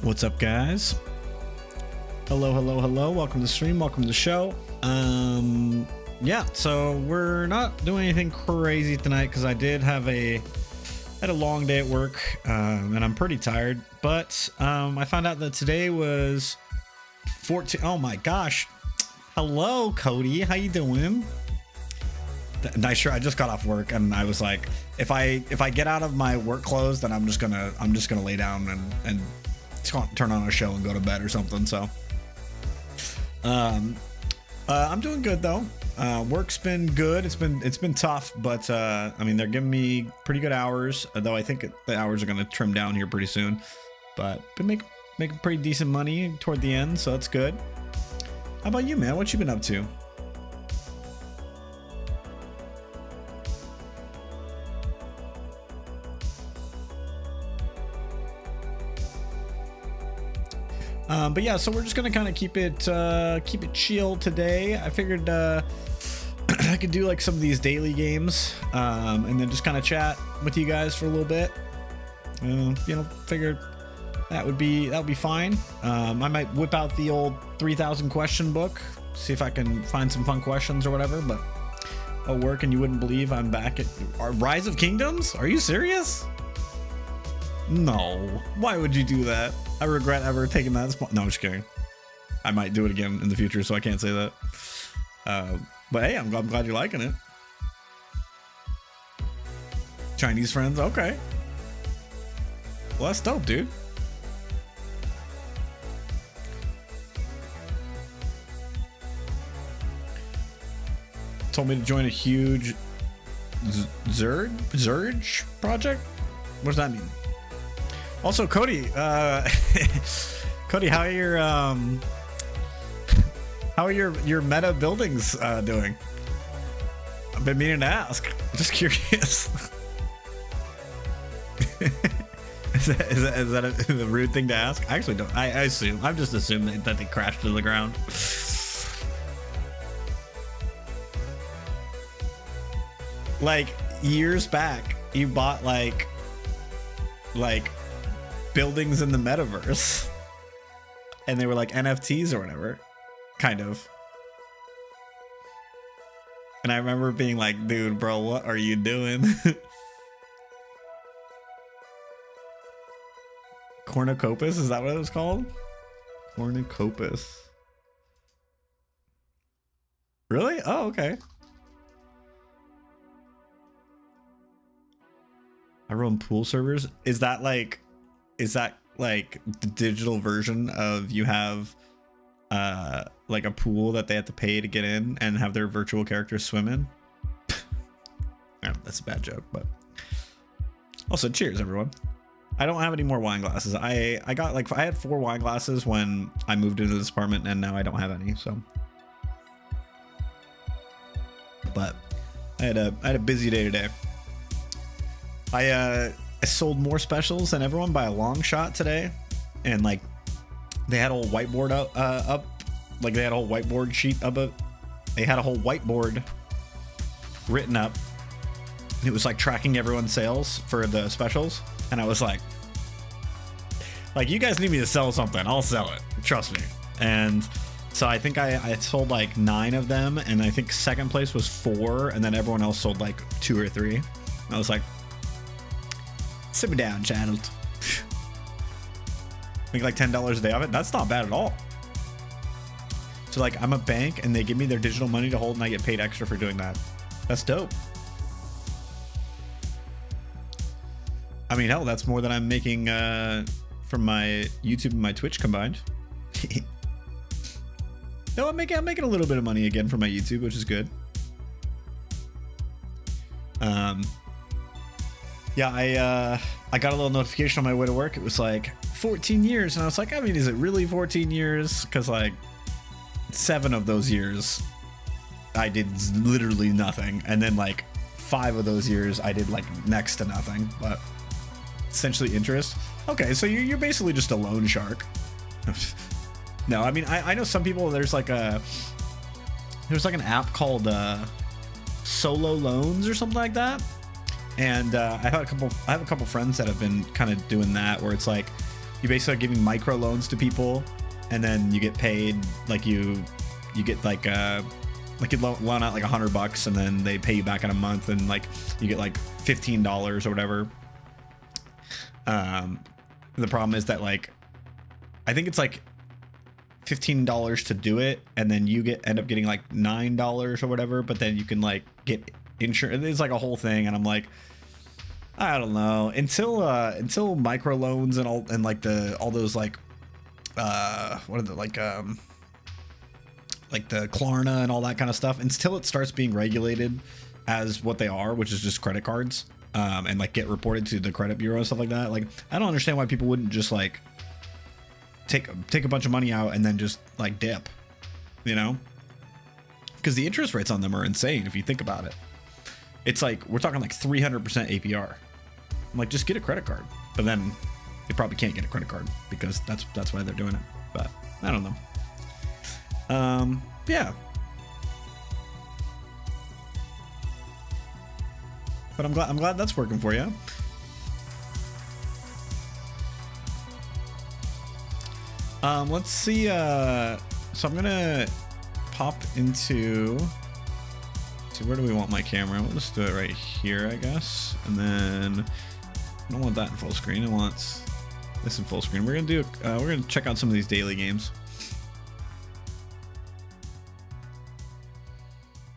What's up, guys? Hello. Welcome to the stream. Welcome to the show. Yeah, so we're not doing anything crazy tonight because I had a long day at work, and I'm pretty tired. But I found out that today was 14. Oh my gosh! Hello, Cody. How you doing? Nice shirt. I just got off work, and I was like, if I get out of my work clothes, then I'm just gonna lay down and turn on a show and go to bed or something. So, I'm doing good though. Work's been good. It's been tough, but I mean, they're giving me pretty good hours. Though I think the hours are gonna trim down here pretty soon. But been making pretty decent money toward the end, so that's good. How about you, man? What you been up to? But yeah, so we're just gonna kind of keep it chill today. I figured I could do like some of these daily games, and then just kind of chat with you guys for a little bit. Figured that would be fine. I might whip out the old 3,000 question book, see if I can find some fun questions or whatever. But I'll work, and you wouldn't believe I'm back at Rise of Kingdoms. Are you serious? No. Why would you do that? I regret ever taking that spot. No, I'm just kidding. I might do it again in the future, so I can't say that. But hey, I'm glad you're liking it. Chinese friends, okay. Well, that's dope, dude. Told me to join a huge Zurge project. What does that mean? Also, Cody, Cody, how are your meta buildings doing? I've been meaning to ask. I'm just curious. is that a rude thing to ask? I actually don't. I assume. I've just assumed that they crashed to the ground. Like years back, you bought like buildings in the metaverse, and they were like NFTs or whatever, kind of. And I remember being like, dude, bro, what are you doing? Cornucopus, is that what it was called? Cornucopus. Really? Oh, okay. I run pool servers. Is that like the digital version of you have like a pool that they have to pay to get in and have their virtual characters swim in? Oh, that's a bad joke, but also cheers, everyone. I don't have any more wine glasses. I had 4 wine glasses when I moved into this apartment, and now I don't have any. So, but I had a busy day today. I sold more specials than everyone by a long shot today, and like they had a whole whiteboard up, like they had a whole whiteboard sheet up. They had a whole whiteboard written up, and it was like tracking everyone's sales for the specials. And I was like, you guys need me to sell something, I'll sell it, trust me. And so I think I sold like 9 of them, and I think second place was 4, and then everyone else sold like 2 or 3. And I was like, sit me down, child. Make like $10 a day off it. That's not bad at all. So like, I'm a bank, and they give me their digital money to hold, and I get paid extra for doing that. That's dope. I mean, hell, that's more than I'm making from my YouTube and my Twitch combined. No, I'm making a little bit of money again from my YouTube, which is good. Yeah, I got a little notification on my way to work. It was like 14 years, and I was like, I mean, is it really 14 years? Because like 7 of those years I did literally nothing, and then like 5 of those years I did like next to nothing, but essentially interest. Okay, so you're basically just a loan shark. No, I mean, I know some people. There's like an app called Solo Loans or something like that. And I have a couple friends that have been kind of doing that, where it's like you basically are giving micro loans to people, and then you get paid like you get like you loan out like $100, and then they pay you back in a month, and like you get like $15 or whatever. The problem is that like I think it's like $15 to do it, and then you end up getting like $9 or whatever, but then you can like get insurance. It's like a whole thing, and I'm like, I don't know, until micro loans and all, and like all those like what are the like the Klarna and all that kind of stuff, until it starts being regulated as what they are, which is just credit cards, and like get reported to the credit bureau and stuff like that. Like, I don't understand why people wouldn't just like take a bunch of money out and then just like dip, you know, because the interest rates on them are insane if you think about it. It's like we're talking like 300% APR. I'm like, just get a credit card, but then you probably can't get a credit card because that's why they're doing it. But I don't know. Yeah. But I'm glad that's working for you. Let's see. So I'm gonna pop into. See, where do we want my camera? We'll just do it right here, I guess. And then I don't want that in full screen. I want this in full screen. We're gonna check out some of these daily games.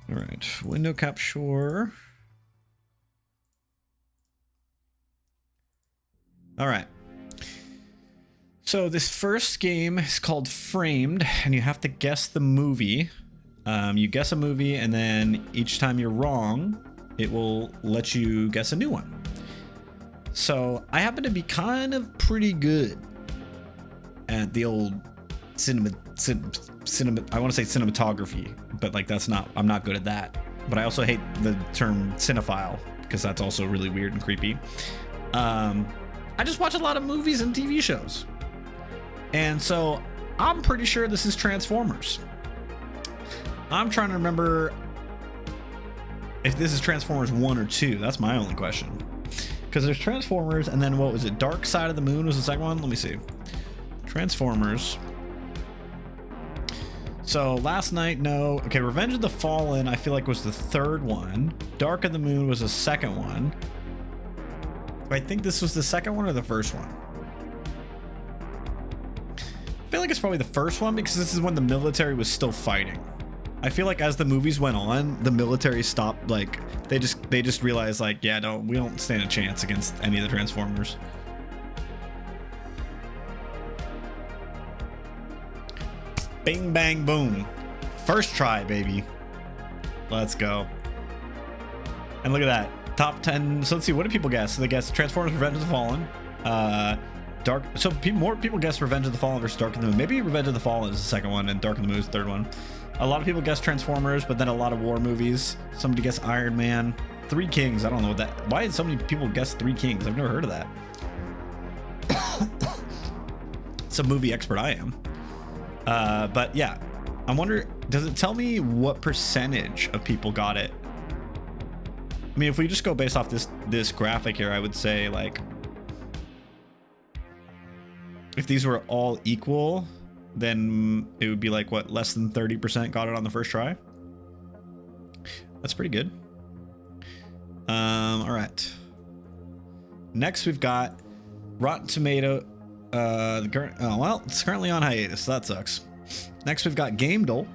All right, window capture. All right. So this first game is called Framed, and you have to guess the movie. You guess a movie, and then each time you're wrong, it will let you guess a new one. So I happen to be kind of pretty good at the old cinema. I want to say cinematography, but like I'm not good at that. But I also hate the term cinephile because that's also really weird and creepy. I just watch a lot of movies and TV shows. And so I'm pretty sure this is Transformers. I'm trying to remember if this is Transformers 1 or 2. That's my only question. Because there's Transformers, and then what was it? Dark Side of the Moon was the second one? Let me see. Transformers. So last night, no. Okay, Revenge of the Fallen, I feel like was the third one. Dark of the Moon was the second one. I think this was the second one or the first one. I feel like it's probably the first one because this is when the military was still fighting. I feel like as the movies went on, the military stopped, like they just realized like, yeah, we don't stand a chance against any of the Transformers. Bing bang boom. First try, baby. Let's go. And look at that. Top 10. So let's see, what do people guess? So they guess Transformers Revenge of the Fallen. Dark. So more people guess Revenge of the Fallen versus Dark of the Moon. Maybe Revenge of the Fallen is the second one and Dark of the Moon is the third one. A lot of people guess Transformers, but then a lot of war movies. Somebody guess Iron Man. Three Kings. I don't know what that. Why did so many people guess Three Kings? I've never heard of that. It's a movie expert I am. But yeah, I wonder, does it tell me what percentage of people got it? I mean, if we just go based off this graphic here, I would say like if these were all equal, then it would be like what, less than 30% got it on the first try. That's pretty good. All right. Next we've got Rotten Tomato. Well, it's currently on hiatus, so that sucks. Next we've got GameDuel.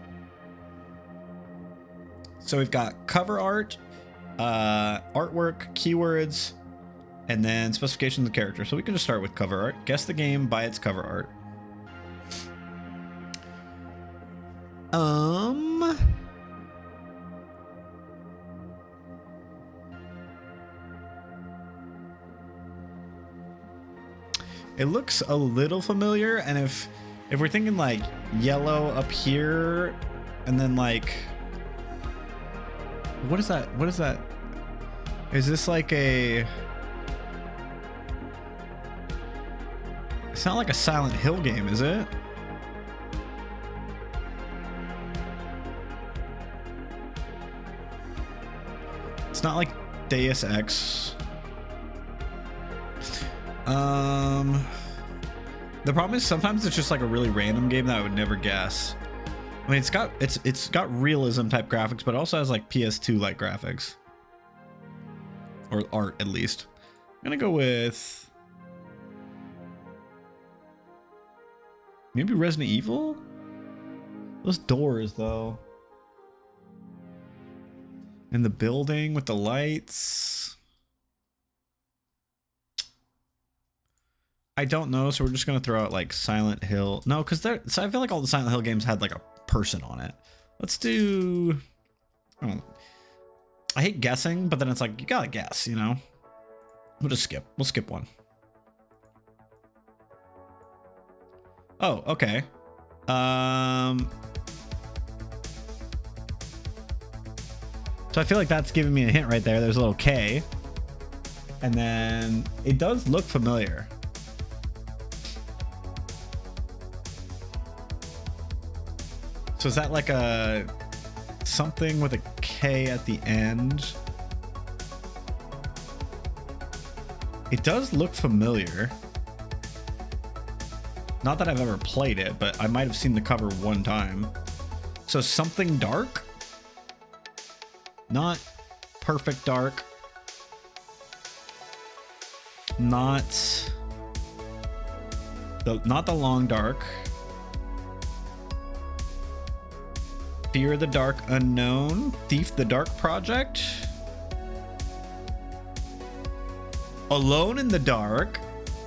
So we've got cover art, artwork, keywords, and then specifications of the character. So we can just start with cover art. Guess the game by its cover art. It looks a little familiar, and if we're thinking like yellow up here, and then like, what is that? What is that? Is this like a? It's not like a Silent Hill game, is it? It's not like Deus Ex. The problem is sometimes it's just like a really random game that I would never guess. I mean, it's got realism type graphics, but it also has like PS2 like graphics, or art at least. I'm gonna go with maybe Resident Evil. Those doors though, and the building with the lights. I don't know, so we're just gonna throw out like Silent Hill. No, because so I feel like all the Silent Hill games had like a person on it. Let's do, I hate guessing, but then it's like you gotta guess, you know. We'll just skip. We'll skip one. Oh, okay. So I feel like that's giving me a hint right there. There's a little K, and then it does look familiar. So is that like a something with a K at the end? It does look familiar. Not that I've ever played it, but I might have seen the cover one time. So something dark? Not perfect dark. Not the long dark. Fear the Dark Unknown, Thief the Dark Project, Alone in the Dark.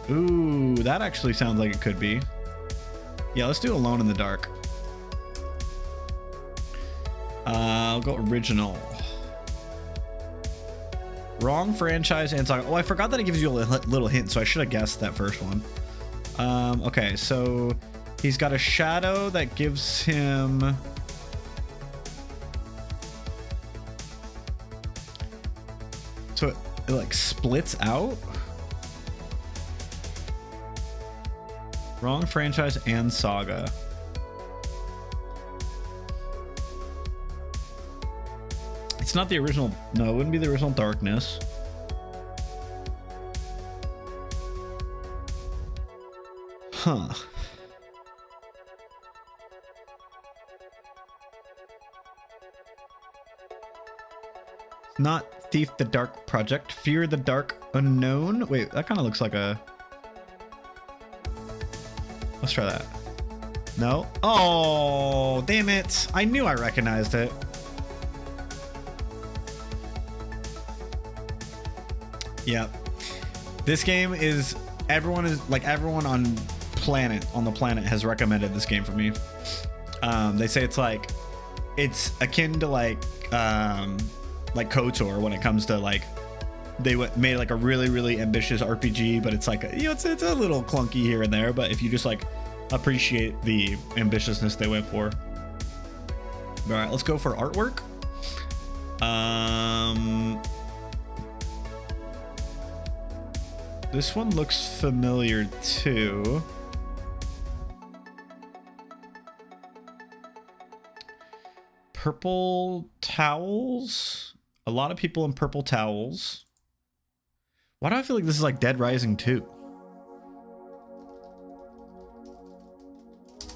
Ooh, that actually sounds like it could be. Yeah, let's do Alone in the Dark. I'll go original. Wrong franchise and saga. Oh, I forgot that it gives you a little hint, so I should have guessed that first one. Okay, so he's got a shadow that gives him... So it like splits out. Wrong franchise and saga. It's not the original. No, it wouldn't be the original Darkness. Huh. Not Thief the Dark Project. Fear the Dark Unknown. Wait, that kind of looks like a... Let's try that. No. Oh, damn it. I knew I recognized it. Yep. This game is... Everyone on the planet has recommended this game for me. They say it's like... It's akin to like KOTOR when it comes to like they made like a really ambitious RPG, but it's like it's a little clunky here and there, but if you just like appreciate the ambitiousness they went for. All right, let's go for artwork. This one looks familiar too. Purple towels. A lot of people in purple towels. Why do I feel like this is like Dead Rising 2?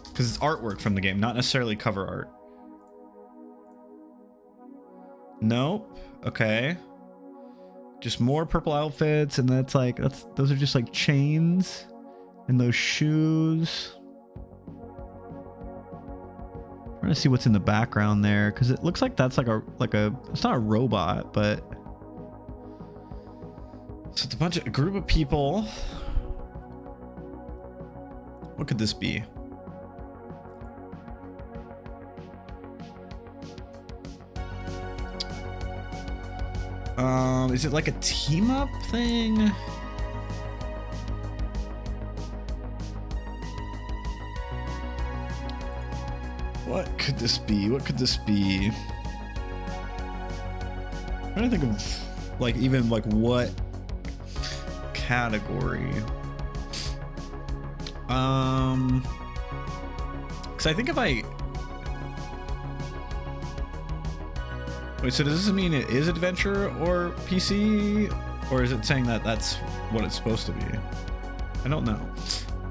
Because it's artwork from the game, not necessarily cover art. Nope. Okay. Just more purple outfits, and those are just like chains and those shoes. Trying to see what's in the background there, because it looks like that's like a it's not a robot, but so it's a group of people. What could this be? Is it like a team up thing? What could this be? What could this be? I'm trying to think of like even like what category. Because I think if I wait, so does this mean it is adventure or PC, or is it saying that that's what it's supposed to be? I don't know.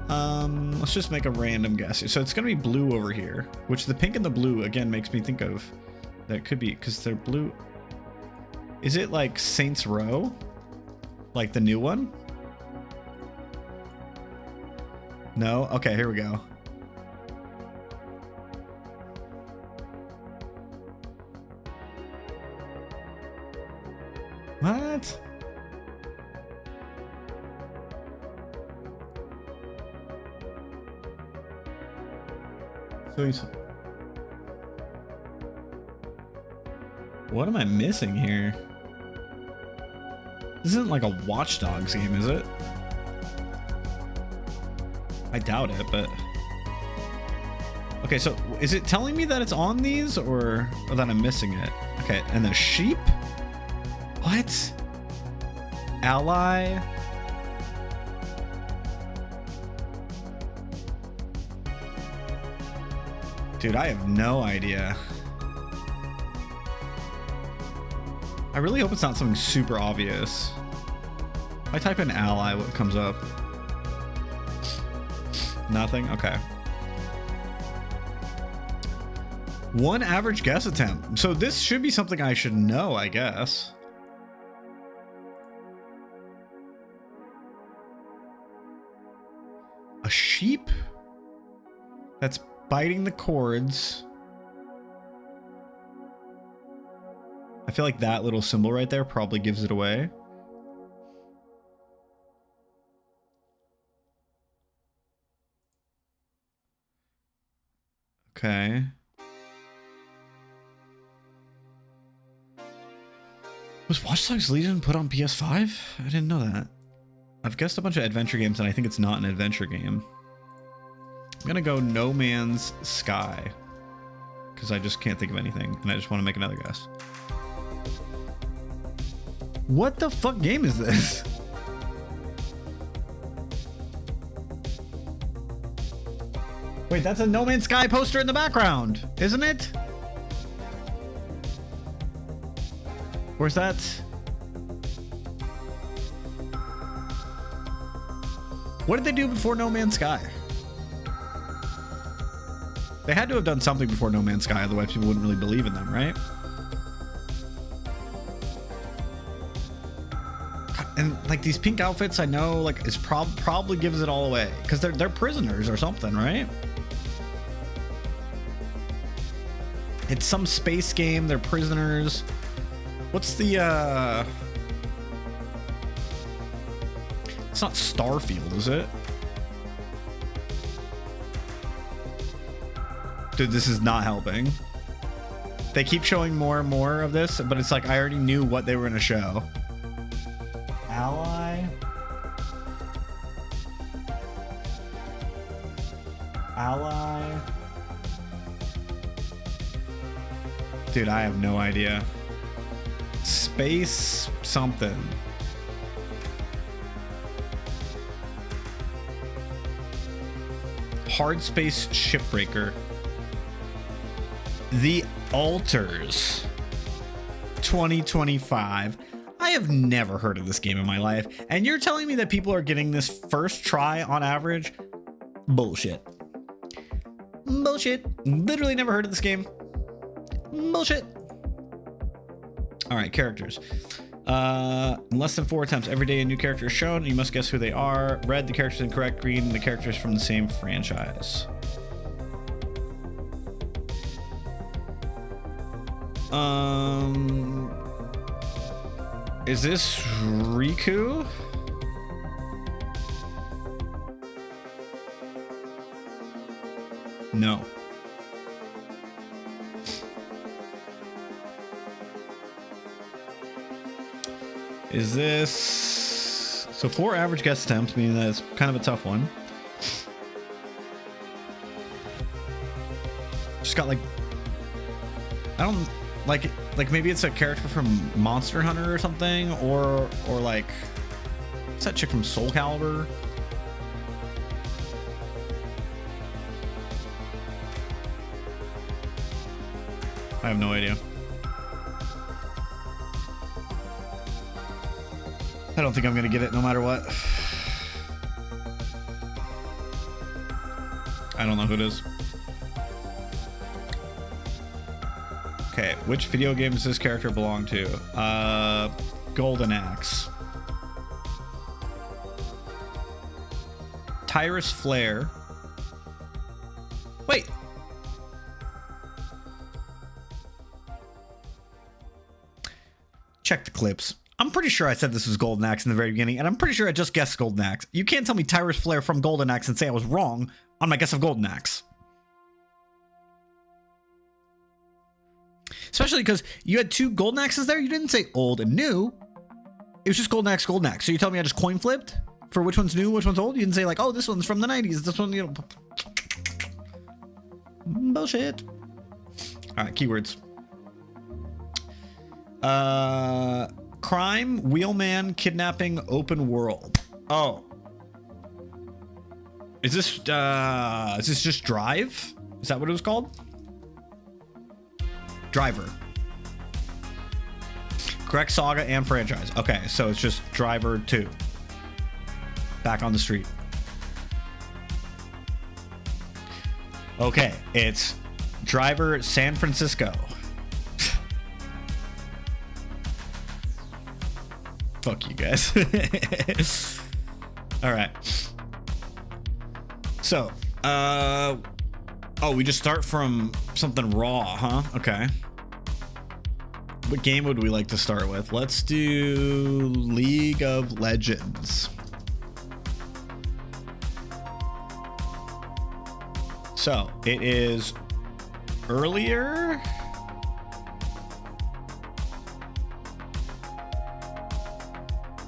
Let's just make a random guess. So it's gonna be blue over here, which the pink and the blue again makes me think of that could be because they're blue. Is it like Saints Row? Like the new one? No? Okay, here we go. What? So he's... What am I missing here? This isn't like a Watch Dogs game, is it? I doubt it, but... Okay, so is it telling me that it's on these or that I'm missing it? Okay, and the sheep? What? Ally? Dude, I have no idea. I really hope it's not something super obvious. If I type in ally, what comes up? Nothing? Okay. One average guess attempt. So this should be something I should know, I guess. A sheep that's biting the cords. I feel like that little symbol right there probably gives it away. Okay. Was Watch Dogs Legion put on PS5? I didn't know that. I've guessed a bunch of adventure games and I think it's not an adventure game. I'm gonna go No Man's Sky because I just can't think of anything and I just want to make another guess. What the fuck game is this? Wait, that's a No Man's Sky poster in the background, isn't it? Where's that? What did they do before No Man's Sky? They had to have done something before No Man's Sky, otherwise people wouldn't really believe in them, right? And like these pink outfits, I know like is probably gives it all away because they're prisoners or something, right? It's some space game. They're prisoners. What's the It's not Starfield, is it? Dude, this is not helping. They keep showing more and more of this, but it's like I already knew what they were gonna show. Ally? Ally? Dude, I have no idea. Space something. Hard Space Shipbreaker. The Altars 2025. I have never heard of this game in my life, and you're telling me that people are getting this first try on average? Bullshit. Bullshit. Literally never heard of this game. Bullshit. All right, characters. In less than 4 attempts, every day a new character is shown. You must guess who they are. Red, the character's incorrect. Green, the character's from the same franchise. Is this Riku? No. Is this... So 4 average guess attempts, meaning that it's kind of a tough one. Just got like... I don't... Like maybe it's a character from Monster Hunter or something, or like... What's that chick from Soul Calibur? I have no idea. I don't think I'm gonna get it no matter what. I don't know who it is. Okay, which video game does this character belong to? Golden Axe. Tyrus Flare. Wait. Check the clips. I'm pretty sure I said this was Golden Axe in the very beginning, and I'm pretty sure I just guessed Golden Axe. You can't tell me Tyrus Flare from Golden Axe and say I was wrong on my guess of Golden Axe. Especially because you had two Golden Axes there. You didn't say old and new. It was just Golden Axe, Golden Axe. So you tell me I just coin flipped for which one's new, which one's old? You didn't say like, oh, this one's from the 90s. This one, you know. Bullshit. All right, keywords. Crime, wheelman, kidnapping, open world. Oh. Is this just Drive? Is that what it was called? Driver. Correct saga and franchise. Okay, so it's just Driver 2. Back on the street. Okay, it's Driver San Francisco. Fuck you guys. All right. So, oh, we just start from something raw, huh? Okay. What game would we like to start with? Let's do League of Legends. So it is earlier.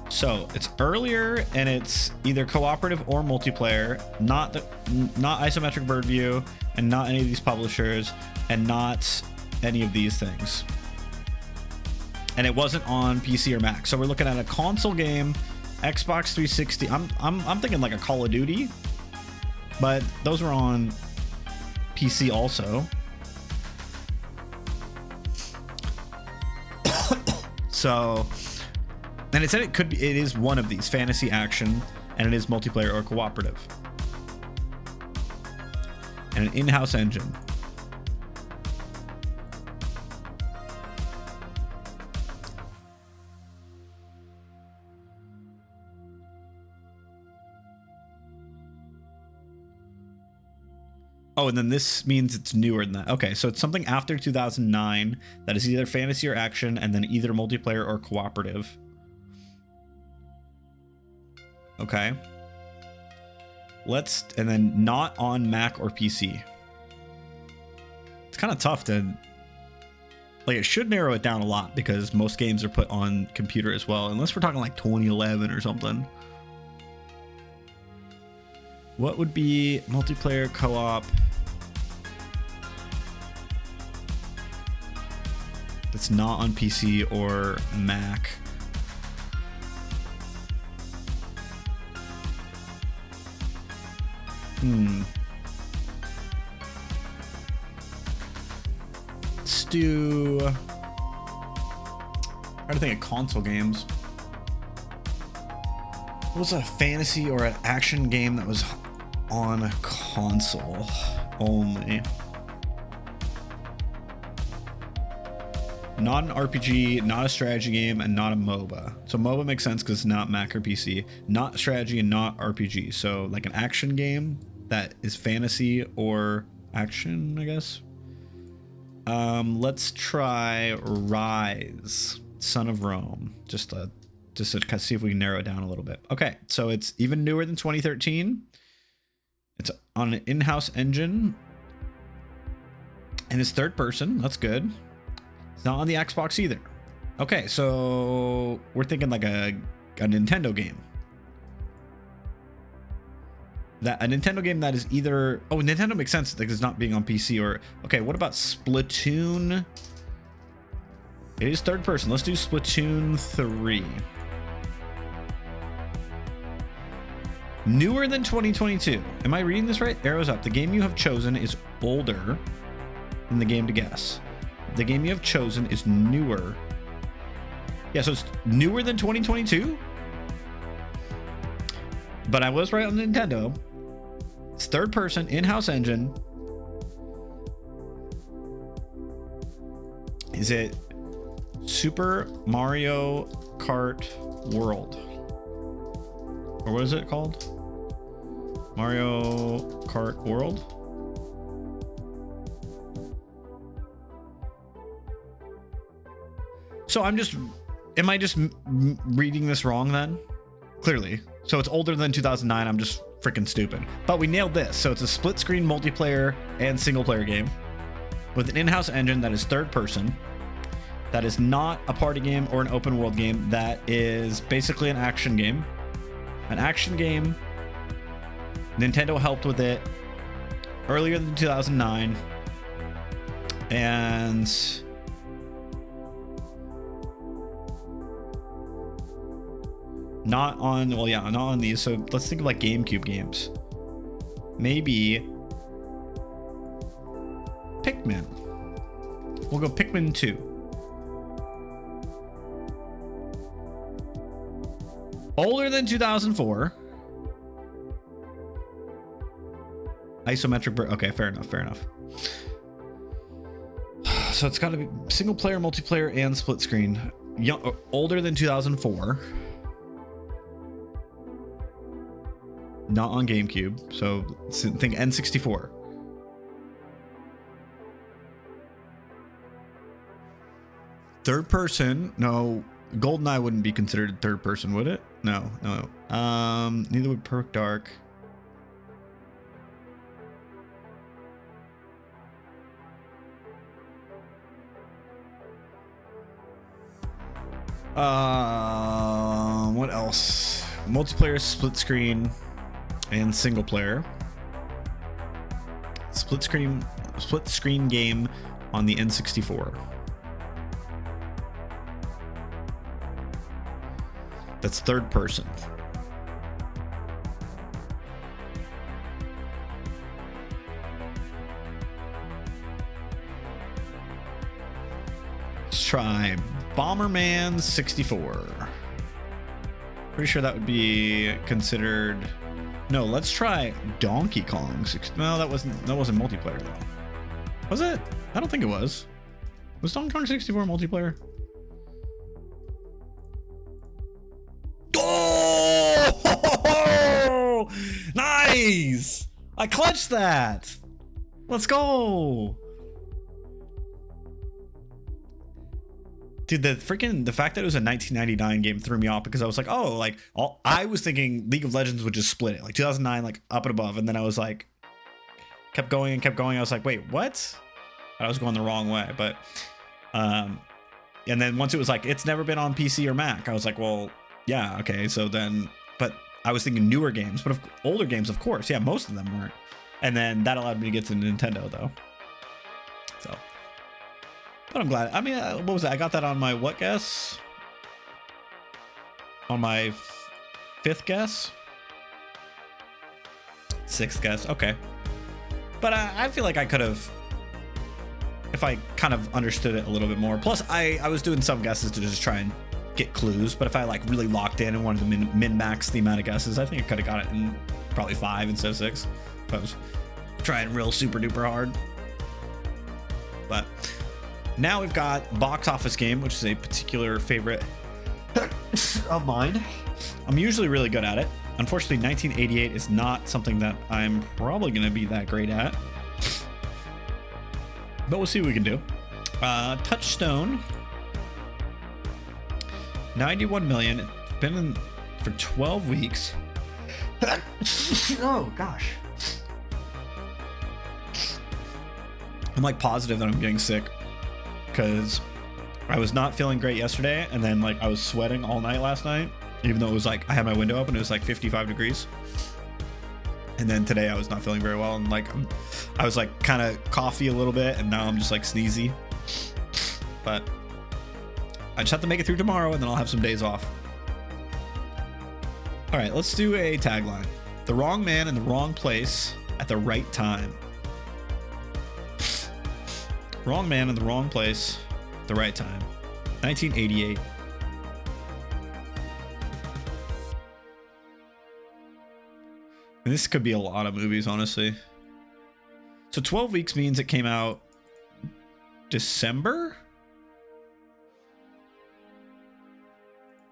So it's earlier and it's either cooperative or multiplayer, not isometric bird view, and not any of these publishers, and not any of these things. And it wasn't on PC or Mac. So we're looking at a console game, Xbox 360. I'm thinking like a Call of Duty, but those were on PC also. So, and it said it is one of these, fantasy, action, and it is multiplayer or cooperative. And an in-house engine. Oh, and then this means it's newer than that. Okay, so it's something after 2009 that is either fantasy or action, and then either multiplayer or cooperative. Okay. And then not on Mac or PC. It's kind of tough to, like, it should narrow it down a lot because most games are put on computer as well, unless we're talking like 2011 or something. What would be multiplayer co-op that's not on PC or Mac? Let's do, I gotta think of console games. What was a fantasy or an action game that was on a console only? Not an RPG, not a strategy game, and not a MOBA. So MOBA makes sense because it's not Mac or PC. Not strategy and not RPG. So like an action game that is fantasy or action, I guess. Let's try Rise, Son of Rome. Just to see if we can narrow it down a little bit. Okay, so it's even newer than 2013. It's on an in-house engine. And it's third person. That's good. It's not on the Xbox either. Okay, so we're thinking like a Nintendo game. A Nintendo game that is either... Oh, Nintendo makes sense because it's not being on PC or... Okay, what about Splatoon? It is third person. Let's do Splatoon 3. Newer than 2022. Am I reading this right? Arrows up. The game you have chosen is older than the game to guess. The game you have chosen is newer. Yeah, so it's newer than 2022. But I was right on Nintendo. It's third person, in-house engine. Is it Super Mario Kart World? Or what is it called? Mario Kart World? So am I just reading this wrong then? Clearly. So it's older than 2009. I'm just freaking stupid. But we nailed this. So it's a split screen multiplayer and single player game with an in-house engine that is third person. That is not a party game or an open world game. That is basically an action game. An action game. Nintendo helped with it earlier than 2009. And not on, well, yeah, not on these. So let's think of like GameCube games. Maybe Pikmin. We'll go Pikmin 2. Older than 2004. Isometric. Okay, fair enough. Fair enough. So it's got to be single player, multiplayer, and split screen. Older than 2004. Not on GameCube. So think N64. Third person. No, GoldenEye wouldn't be considered third person, would it? No. Neither would Perfect Dark. What else? Multiplayer, split screen, and single player. Split screen game on the N64. That's third person. Let's try Bomberman 64. Pretty sure that would be considered. No, let's try Donkey Kong. No, that wasn't multiplayer though. Was it? I don't think it was. Was Donkey Kong 64 multiplayer? Oh! Nice! I clutched that. Let's go. Dude, the fact that it was a 1999 game threw me off because I was like, oh, like I was thinking League of Legends would just split it, like 2009, like up and above, and then I was like, kept going. I was like, wait, what? I was going the wrong way, but and then once it was like it's never been on PC or Mac, I was like, well, yeah, okay. So then, but I was thinking newer games, but older games, of course, yeah, most of them weren't, and then that allowed me to get to Nintendo though. So. But I'm glad. I mean, what was that? I got that on my what guess? On my fifth guess? Sixth guess. Okay. But I feel like I could have, if I kind of understood it a little bit more. Plus, I was doing some guesses to just try and get clues. But if I like really locked in and wanted to min-max the amount of guesses, I think I could have got it in probably 5 instead of 6. If I was trying real super duper hard. But now we've got Box Office Game, which is a particular favorite of mine. I'm usually really good at it. Unfortunately, 1988 is not something that I'm probably going to be that great at. But we'll see what we can do. Touchstone. 91 million. It's been in for 12 weeks. Oh, gosh. I'm like positive that I'm getting sick. Because I was not feeling great yesterday, and then like I was sweating all night last night, even though it was like I had my window open, it was like 55 degrees. And then today I was not feeling very well, and like I was like kind of coughy a little bit, and now I'm just like sneezy. But I just have to make it through tomorrow, and then I'll have some days off. All right, let's do a tagline. The wrong man in the wrong place at the right time. Wrong man in the wrong place at the right time. 1988. And this could be a lot of movies, honestly. So 12 weeks means it came out December?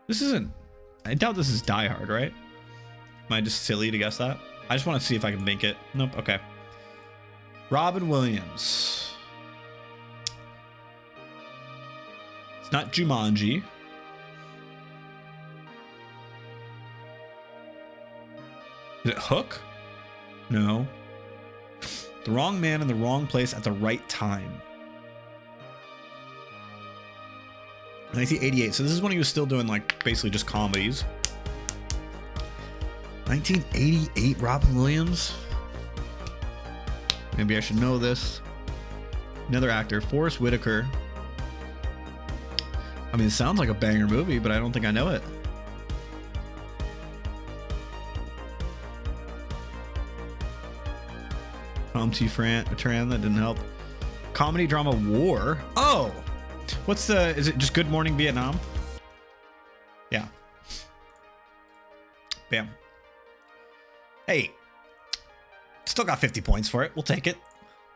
This isn't... I doubt this is Die Hard, right? Am I just silly to guess that? I just want to see if I can make it. Nope, okay. Robin Williams. It's not Jumanji. Is it Hook? No. The wrong man in the wrong place at the right time. 1988. So this is when he was still doing like basically just comedies. 1988 Robin Williams. Maybe I should know this. Another actor, Forrest Whitaker. I mean, it sounds like a banger movie, but I don't think I know it. Tran, that didn't help. Comedy drama War. Oh, what's the? Is it just Good Morning Vietnam? Yeah. Bam. Hey, still got 50 points for it. We'll take it.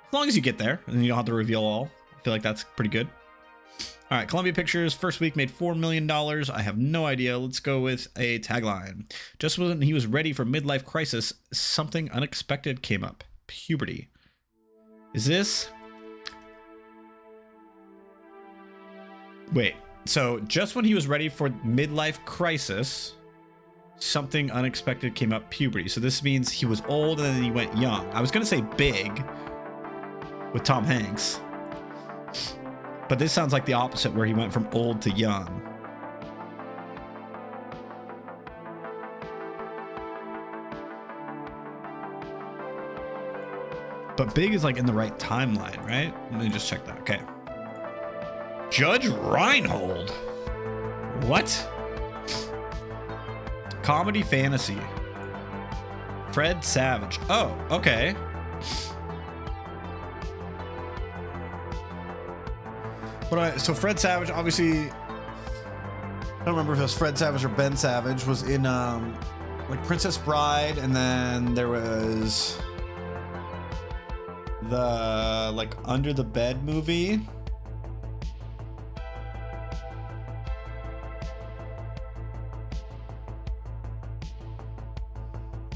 As long as you get there and you don't have to reveal all. I feel like that's pretty good. All right, Columbia Pictures first week made $4 million. I have no idea. Let's go with a tagline. Just when he was ready for midlife crisis, something unexpected came up. Puberty. Is this? Wait, so just when he was ready for midlife crisis, something unexpected came up. Puberty. So this means he was old and then he went young. I was going to say Big with Tom Hanks. But this sounds like the opposite, where he went from old to young. But Big is like in the right timeline, right? Let me just check that. Okay. Judge Reinhold. What? Comedy fantasy. Fred Savage. Oh, okay. So Fred Savage, obviously, I don't remember if it was Fred Savage or Ben Savage, was in like Princess Bride, and then there was the like Under the Bed movie.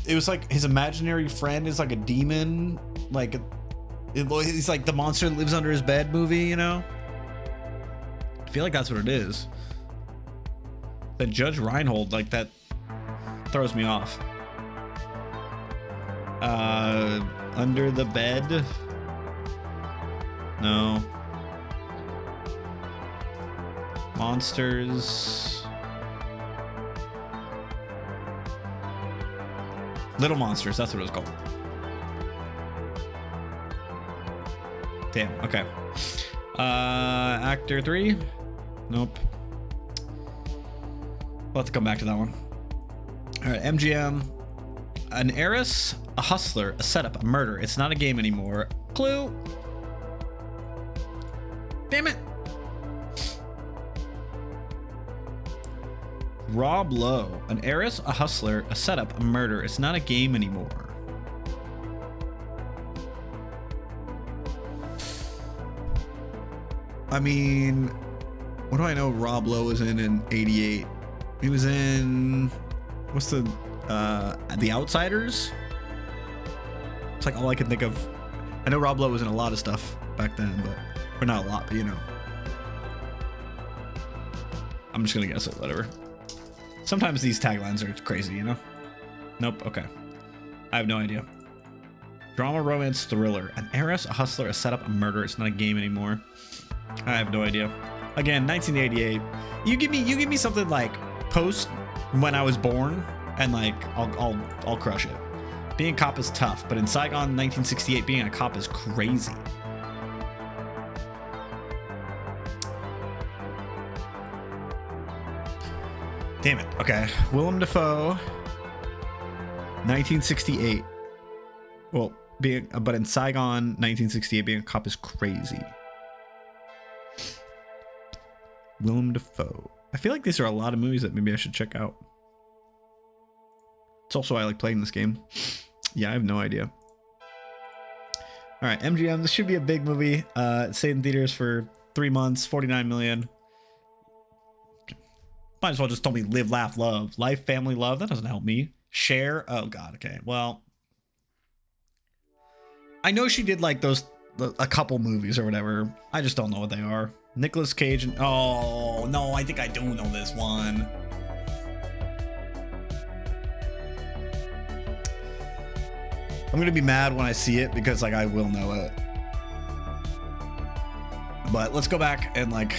It was like his imaginary friend is like a demon, like he's like the monster that lives under his bed movie, you know? I feel like that's what it is. That Judge Reinhold, like, that throws me off. Under the Bed? No. Monsters. Little Monsters, that's what it was called. Damn, okay. Actor 3? Nope. We'll have to come back to that one. All right, MGM. An heiress, a hustler, a setup, a murder. It's not a game anymore. Clue. Damn it. Rob Lowe. An heiress, a hustler, a setup, a murder. It's not a game anymore. I mean, what do I know Rob Lowe was in 88? He was in, what's the Outsiders? It's like all I can think of. I know Rob Lowe was in a lot of stuff back then, or not a lot, but you know. I'm just gonna guess it, whatever. Sometimes these taglines are crazy, you know? Nope, okay. I have no idea. Drama, romance, thriller. An heiress, a hustler, a setup, a murder. It's not a game anymore. I have no idea. Again, 1988. You give me something like post when I was born, and like I'll crush it. Being a cop is tough, but in Saigon 1968, being a cop is crazy. Damn it. Okay. Willem Dafoe. 1968. Well, but in Saigon 1968, being a cop is crazy. Willem Dafoe. I feel like these are a lot of movies that maybe I should check out. It's also why I like playing this game. Yeah, I have no idea. All right, MGM. This should be a big movie. It stayed in theaters for 3 months, 49 million. Might as well just told me live, laugh, love. Life, family, love. That doesn't help me. Share. Oh, God. Okay. Well, I know she did like a couple movies or whatever. I just don't know what they are. Nicolas Cage and... Oh, no. I think I do know this one. I'm going to be mad when I see it because like I will know it. But let's go back and like...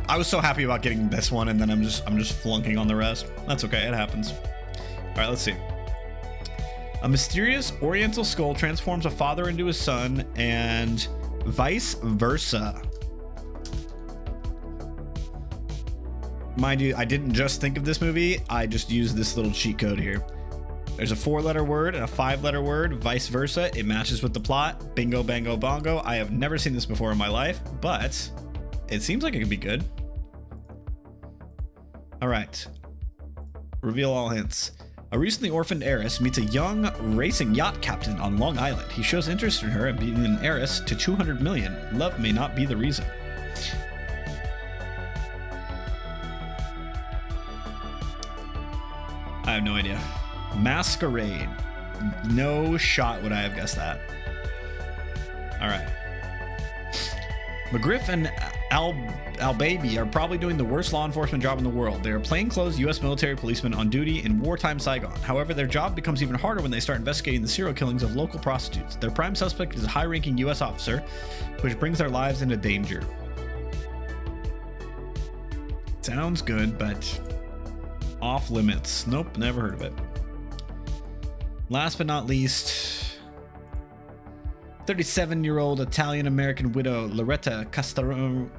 I was so happy about getting this one, and then I'm just flunking on the rest. That's okay, it happens. All right, let's see. A mysterious oriental skull transforms a father into his son, and vice versa. Mind you, I didn't just think of this movie. I just used this little cheat code here. There's a 4-letter word and a 5-letter word, vice versa. It matches with the plot. Bingo, bango, bongo. I have never seen this before in my life, but it seems like it could be good. All right. Reveal all hints. A recently orphaned heiress meets a young racing yacht captain on Long Island. He shows interest in her and being an heiress to 200 million. Love may not be the reason. I have no idea. Masquerade. No shot would I have guessed that. All right. McGriff and Al-Baby are probably doing the worst law enforcement job in the world. They are plainclothes U.S. military policemen on duty in wartime Saigon. However, their job becomes even harder when they start investigating the serial killings of local prostitutes. Their prime suspect is a high-ranking U.S. officer, which brings their lives into danger. Sounds good, but off limits. Nope, never heard of it. Last but not least... 37-year-old Italian-American widow Loretta Castorini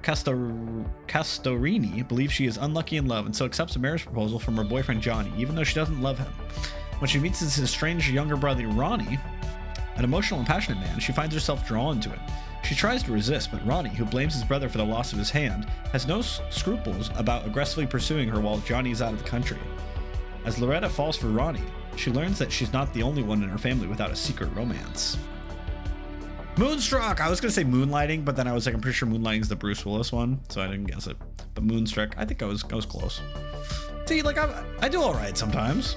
believes she is unlucky in love and so accepts a marriage proposal from her boyfriend Johnny, even though she doesn't love him. When she meets his estranged younger brother Ronnie, an emotional and passionate man, she finds herself drawn to him. She tries to resist, but Ronnie, who blames his brother for the loss of his hand, has no scruples about aggressively pursuing her while Johnny is out of the country. As Loretta falls for Ronnie, she learns that she's not the only one in her family without a secret romance. Moonstruck! I was going to say Moonlighting, but then I was like, I'm pretty sure Moonlighting is the Bruce Willis one, so I didn't guess it. But Moonstruck, I think I was close. See, like, I do all right sometimes.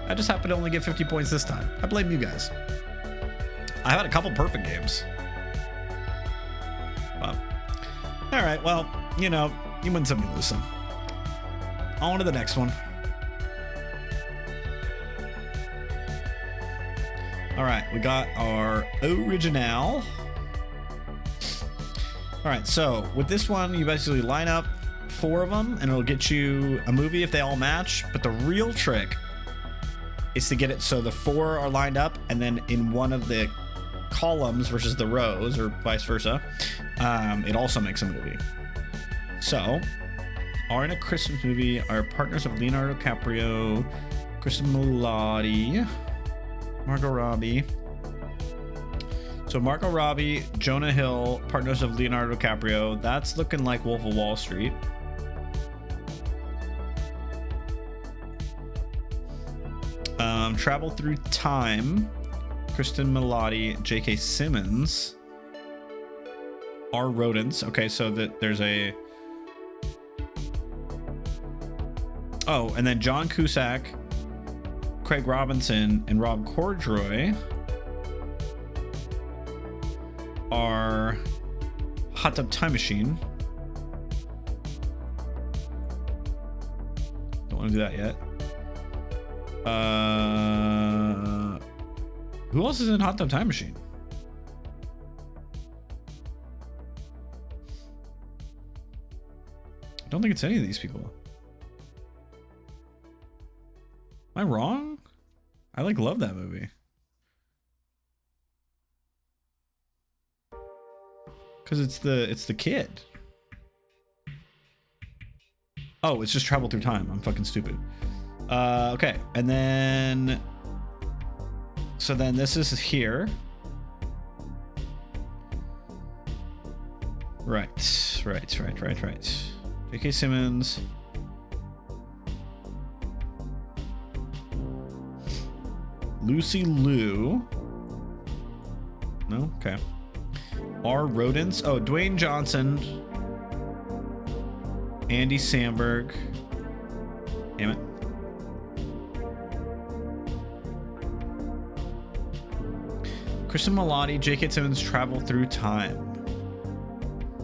I just happen to only get 50 points this time. I blame you guys. I had a couple perfect games. But, all right, well, you know, you win some, you lose some. On to the next one. All right, we got our original. All right, so with this one, you basically line up 4 of them and it'll get you a movie if they all match. But the real trick is to get it so the 4 are lined up and then in one of the columns versus the rows or vice versa, it also makes a movie. So, are in a Christmas movie, are partners of Leonardo DiCaprio, Kristen Milioti, Margot Robbie. So Margot Robbie, Jonah Hill, partners of Leonardo DiCaprio. That's looking like Wolf of Wall Street. Travel Through Time, Kristen Milioti, J.K. Simmons. Are rodents. Okay, so that there's a... Oh, and then John Cusack, Craig Robinson, and Rob Corddry are Hot Tub Time Machine. Don't want to do that yet. Who else is in Hot Tub Time Machine? I don't think it's any of these people. Am I wrong? I like love that movie. Cause it's the kid. Oh, it's just Travel Through Time. I'm fucking stupid. Okay, and then so then this is here. Right. J.K. Simmons. Lucy Liu. No? Okay. R. Rodents. Oh, Dwayne Johnson. Andy Samberg. Damn it. Kristen Milotti, J.K. Simmons, Travel Through Time.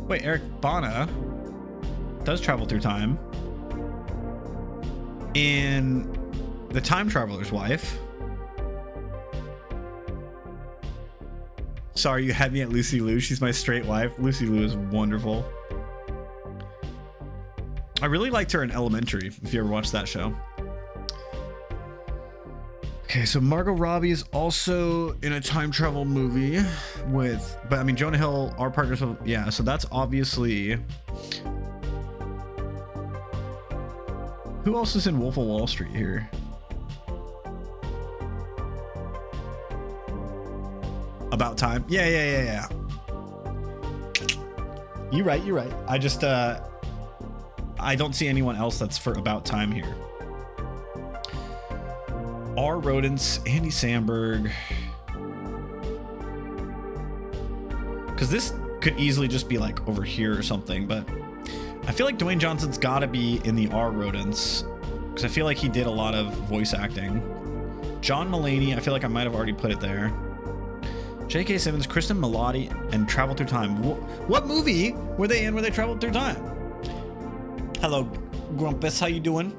Wait, Eric Bana does travel through time in The Time Traveler's Wife. Sorry, you had me at Lucy Liu. She's my straight wife. Lucy Liu is wonderful. I really liked her in Elementary, if you ever watched that show. Okay, so Margot Robbie is also in a time travel movie with, but I mean, Jonah Hill, our partners. Yeah, so that's obviously. Who else is in Wolf of Wall Street here? About Time. Yeah. You're right. I just, I don't see anyone else that's for About Time here. R. Rodents, Andy Samberg. Because this could easily just be like over here or something, but I feel like Dwayne Johnson's got to be in the R. Rodents because I feel like he did a lot of voice acting. John Mulaney, I feel like I might have already put it there. J.K. Simmons, Kristen Milotti, and Travel Through Time. What movie were they in where they traveled through time? Hello, Grumpus. How you doing?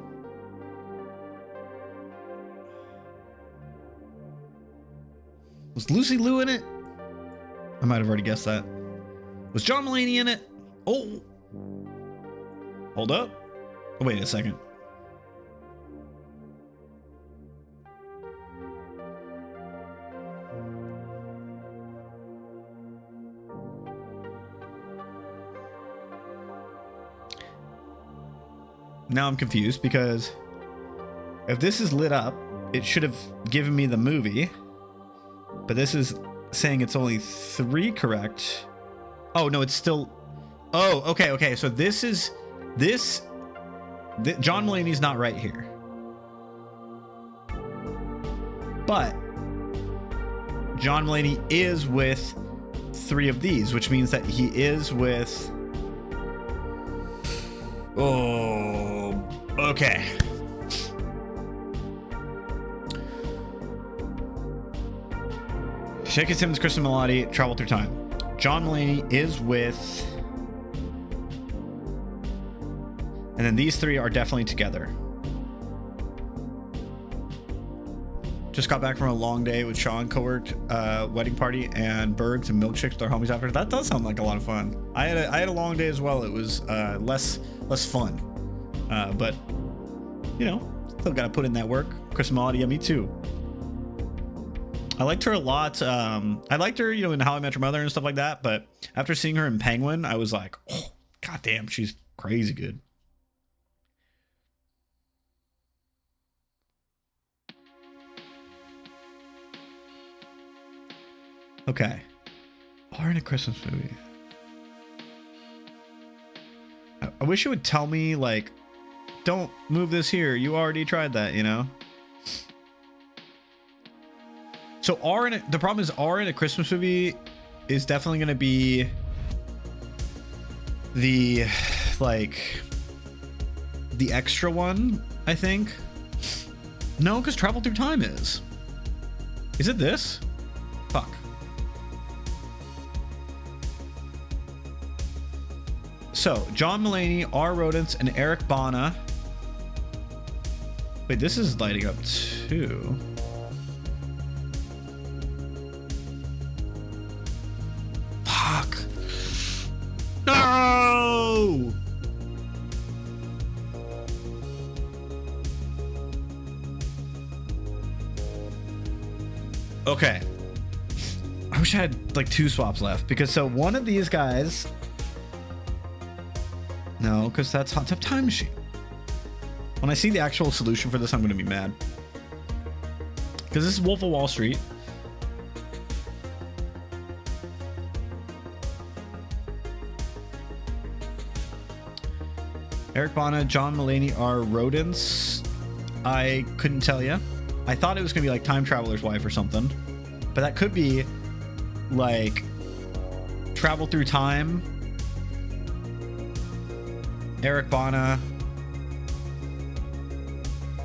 Was Lucy Liu in it? I might have already guessed that. Was John Mulaney in it? Oh. Hold up. Oh, wait a second. Now I'm confused because if this is lit up, it should have given me the movie. But this is saying it's only 3 correct. Oh, no, it's still... Oh, okay. So this is... John Mulaney's not right here. But John Mulaney is with 3 of these, which means that he is with... Oh, okay. J.K. Simmons, Kristen Milotti, Travel Through Time. John Mulaney is with... And then these 3 are definitely together. Just got back from a long day with Sean, co-worked, wedding party, and birds and milkshakes with our homies after. That does sound like a lot of fun. I had a long day as well. It was less fun, but you know, still got to put in that work. Kristen Milotti, yeah, me too. I liked her a lot. I liked her, you know, in How I Met Your Mother and stuff like that. But after seeing her in Penguin, I was like, oh, goddamn, she's crazy good. Okay. Or in a Christmas movie. I wish it would tell me, like, don't move this here. You already tried that, you know? So the problem is R in a Christmas movie is definitely going to be the, like, the extra one, I think. No, because Travel Through Time is. Is it this? Fuck. So, John Mulaney, R. Rodents, and Eric Bana. Wait, this is lighting up too. Fuck. No! Okay. I wish I had like 2 swaps left because so one of these guys... No, because that's Hot Tub Time Machine. When I see the actual solution for this, I'm going to be mad. Because this is Wolf of Wall Street. Eric Bana, John Mulaney are rodents. I couldn't tell you. I thought it was gonna be like Time Traveler's Wife or something, but that could be like Travel Through Time, Eric Bana,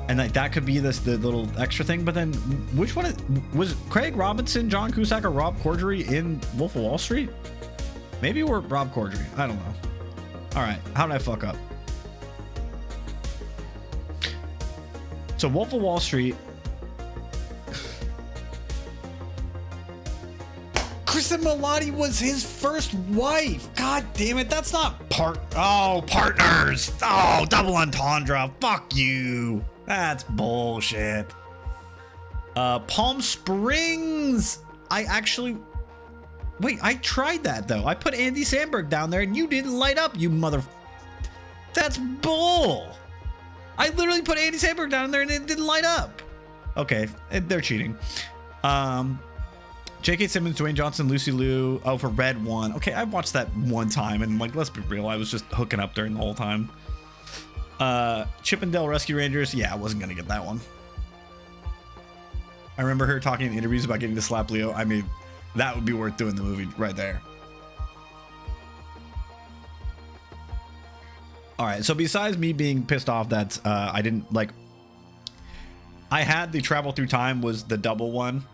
and like that could be the little extra thing. But then which one was Craig Robinson, John Cusack, or Rob Corddry in Wolf of Wall Street? Maybe we're Rob Corddry. I don't know. All right, how did I fuck up? So Wolf of Wall Street. Kristen Milotti was his first wife. God damn it. That's not partners. Oh, double entendre. Fuck you. That's bullshit. Palm Springs. Wait, I tried that though. I put Andy Samberg down there and you didn't light up, you mother. That's bull. I literally put Andy Samberg down there and it didn't light up. Okay, they're cheating. J.K. Simmons, Dwayne Johnson, Lucy Liu. Oh, for Red One. Okay, I watched that one time and like, let's be real, I was just hooking up during the whole time. Chippendale Rescue Rangers. Yeah, I wasn't gonna get that one. I remember her talking in interviews about getting to slap Leo. I mean, that would be worth doing the movie right there. All right, so besides me being pissed off that I didn't like, I had the Travel Through Time was the double one.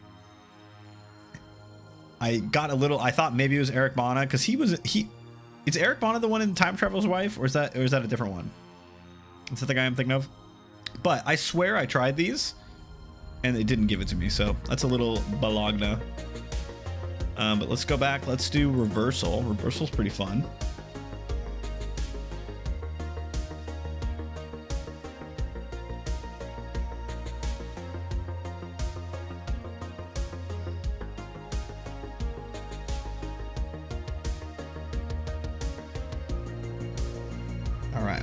I got a little, I thought maybe it was Eric Bana because is Eric Bana the one in Time Traveler's Wife, or is that a different one? Is that the guy I'm thinking of? But I swear I tried these and they didn't give it to me, so that's a little balagna. But let's go back. Let's do Reversal. Reversal's pretty fun. All right.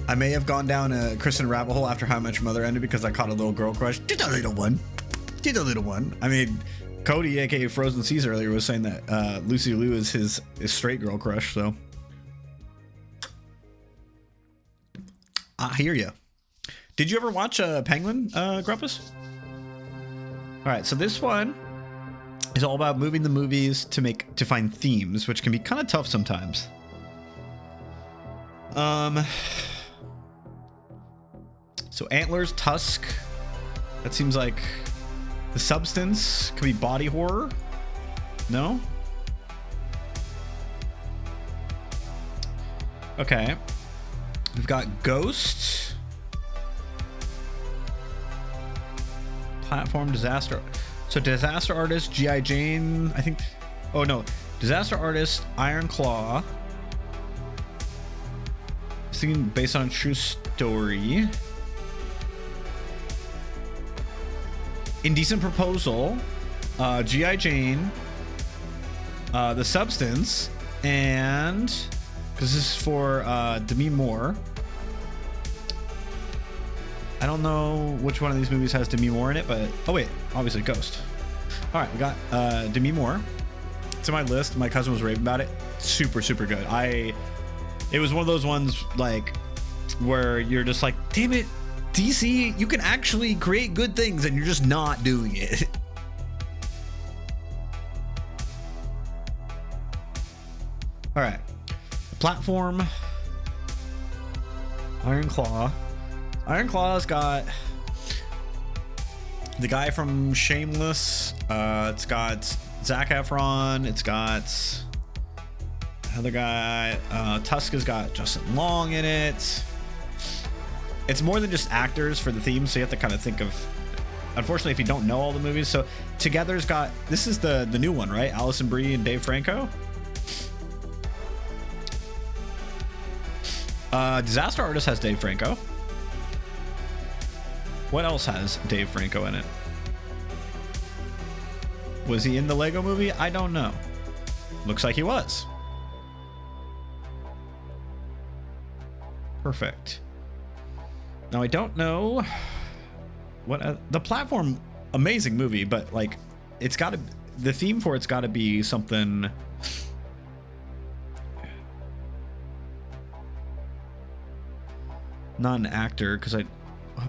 I may have gone down a Kristen rabbit hole after How I Met Your Mother ended because I caught a little girl crush. Did a little one. Did a little one. I mean, Cody, aka Frozen Seas, earlier was saying that Lucy Liu is his straight girl crush. So I hear you. Did you ever watch Penguin, Grumpus? All right, so this one is all about moving the movies to find themes, which can be kind of tough sometimes. So Antlers, Tusk. That seems like The Substance. Could be body horror. No? Okay. We've got Ghost. Platform Disaster. So Disaster Artist, G.I. Jane, I think. Oh no. Disaster Artist, Iron Claw. Thinking based on a true story. Indecent Proposal, G.I. Jane, The Substance, and because this is for Demi Moore. I don't know which one of these movies has Demi Moore in it, but oh wait, obviously Ghost. All right, we got Demi Moore. It's on my list. My cousin was raving about it. Super, super good. It was one of those ones like where you're just like, damn it, DC, you can actually create good things and you're just not doing it. All right, Platform, Iron Claw. Iron Claw's got the guy from Shameless. It's got Zac Efron. It's got another guy. Tusk has got Justin Long in it. It's more than just actors for the theme, so you have to kind of think of, unfortunately, if you don't know all the movies. So Together's got, this is the new one, right? Alison Brie and Dave Franco. Disaster Artist has Dave Franco. What else has Dave Franco in it? Was he in the Lego movie? I don't know. Looks like he was. Perfect. Now I don't know what the Platform, amazing movie, but like it's got to, the theme for it's got to be something. Not an actor, because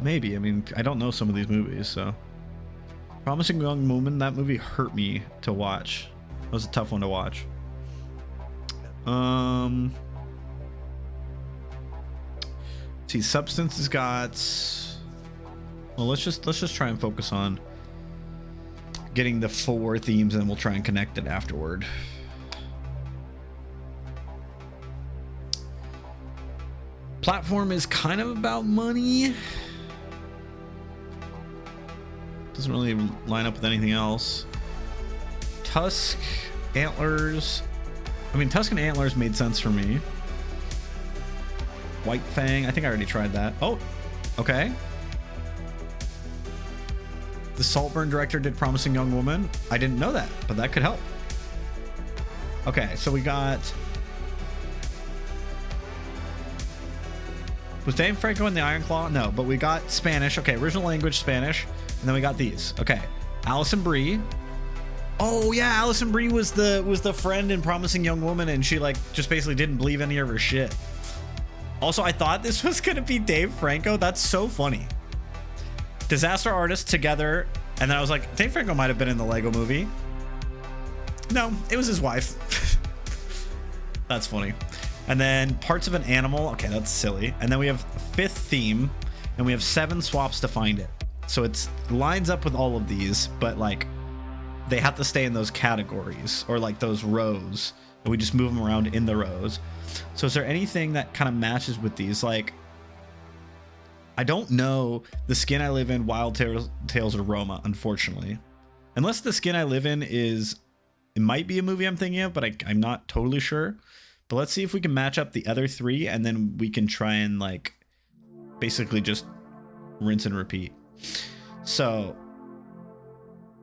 Maybe. I mean, I don't know some of these movies, so. Promising Young Woman, that movie hurt me to watch. It was a tough one to watch. See, Substance has got. Well, let's just try and focus on getting the 4 themes, and we'll try and connect it afterward. Platform is kind of about money. Doesn't really line up with anything else. Tusk, Antlers. I mean, Tusk and Antlers made sense for me. White Fang. I think I already tried that. Oh, okay. The Saltburn director did Promising Young Woman. I didn't know that, but that could help. Okay, so we got. Was Dave Franco in the Iron Claw? No, but we got Spanish. Okay, original language Spanish. And then we got these. Okay. Alison Brie. Oh yeah, Alison Brie was the friend in Promising Young Woman, and she like just basically didn't believe any of her shit. Also, I thought this was gonna be Dave Franco. That's so funny. Disaster Artist together, and then I was like, Dave Franco might have been in the Lego movie. No, it was his wife. That's funny. And then Parts of an Animal. Okay, that's silly. And then we have 5th theme, and we have 7 swaps to find it. So it lines up with all of these, but like they have to stay in those categories or like those rows, and we just move them around in the rows. So is there anything that kind of matches with these? Like, I don't know The Skin I Live In, Wild Tales of Roma, unfortunately. Unless The Skin I Live In is, it might be a movie I'm thinking of, but I'm not totally sure. But let's see if we can match up the other 3, and then we can try and like basically just rinse and repeat. So